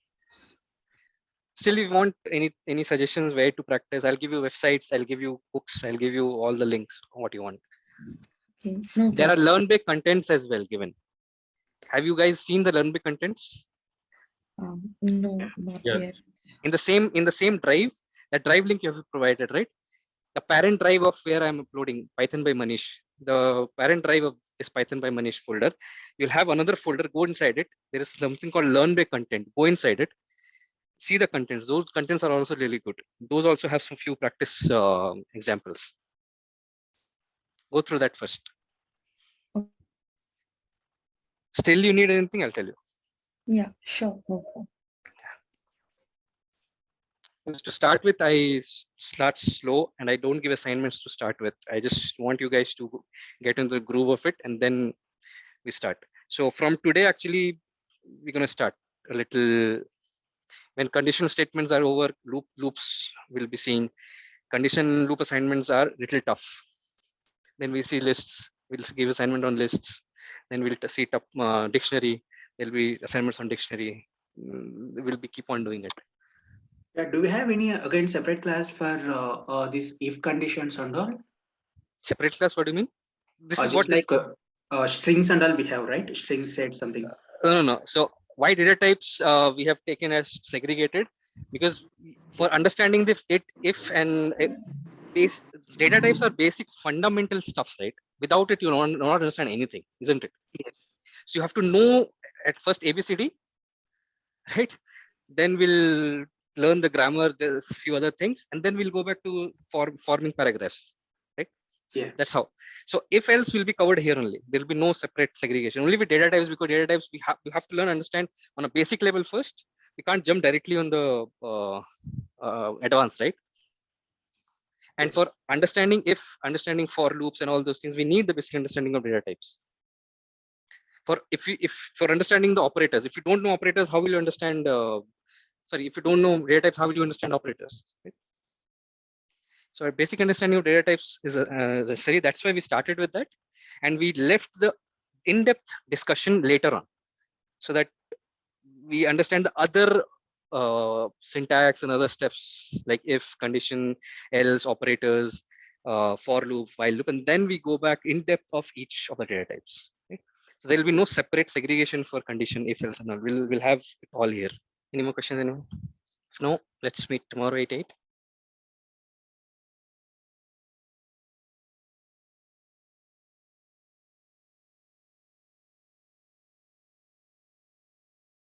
Still, if you want any suggestions where to practice, I'll give you websites, I'll give you books, I'll give you all the links, what you want. Okay. No there are Learnbay contents as well given. Have you guys seen the Learnbay contents? No, not yet. In the same drive, that drive link you have provided, right? The parent drive of where I'm uploading Python by Manish, the parent drive of this Python by Manish folder, you'll have another folder. Go inside it. There is something called Learnbay content. Go inside it. See the contents. Those contents are also really good. Those also have some few practice examples. Go through that first. Still, you need anything? I'll tell you. Yeah, sure. To start with, I start slow and I don't give assignments to start with. I just want you guys to get into the groove of it and then we start. So from today, actually, we're going to start a little. When conditional statements are over, loops will be seen. Condition loop assignments are little tough. Then we see lists. We'll give assignment on lists. Then we'll see dictionary. There'll be assignments on dictionary. We'll be keep on doing it. Yeah. Do we have any again separate class for these if conditions and all? Separate class? What do you mean? This is Just what like strings and all we have, right? Strings set something. No. So why data types we have taken as segregated? Because for understanding the if and base data types are basic fundamental stuff, right? Without it, you don't understand anything, isn't it? Yes. So you have to know at first ABCD, right? Then we'll learn the grammar, the few other things, and then we'll go back to forming paragraphs, right? Yeah. That's how. So if else will be covered here only. There will be no separate segregation. Only with data types, because data types we have to learn, understand on a basic level first. We can't jump directly on the advanced, right? And for understanding for loops and all those things, we need the basic understanding of data types. If for understanding the operators, if you don't know operators, how will you understand? If you don't know data types, how will you understand operators? Right? So a basic understanding of data types is necessary. That's why we started with that, and we left the in-depth discussion later on, so that we understand the other syntax and other steps like if, condition, else, operators, for loop, while loop, and then we go back in depth of each of the data types. Right? So there will be no separate segregation for condition, if, else, and all. We'll have it all here. Any more questions, anyone? If no, let's meet tomorrow at 8.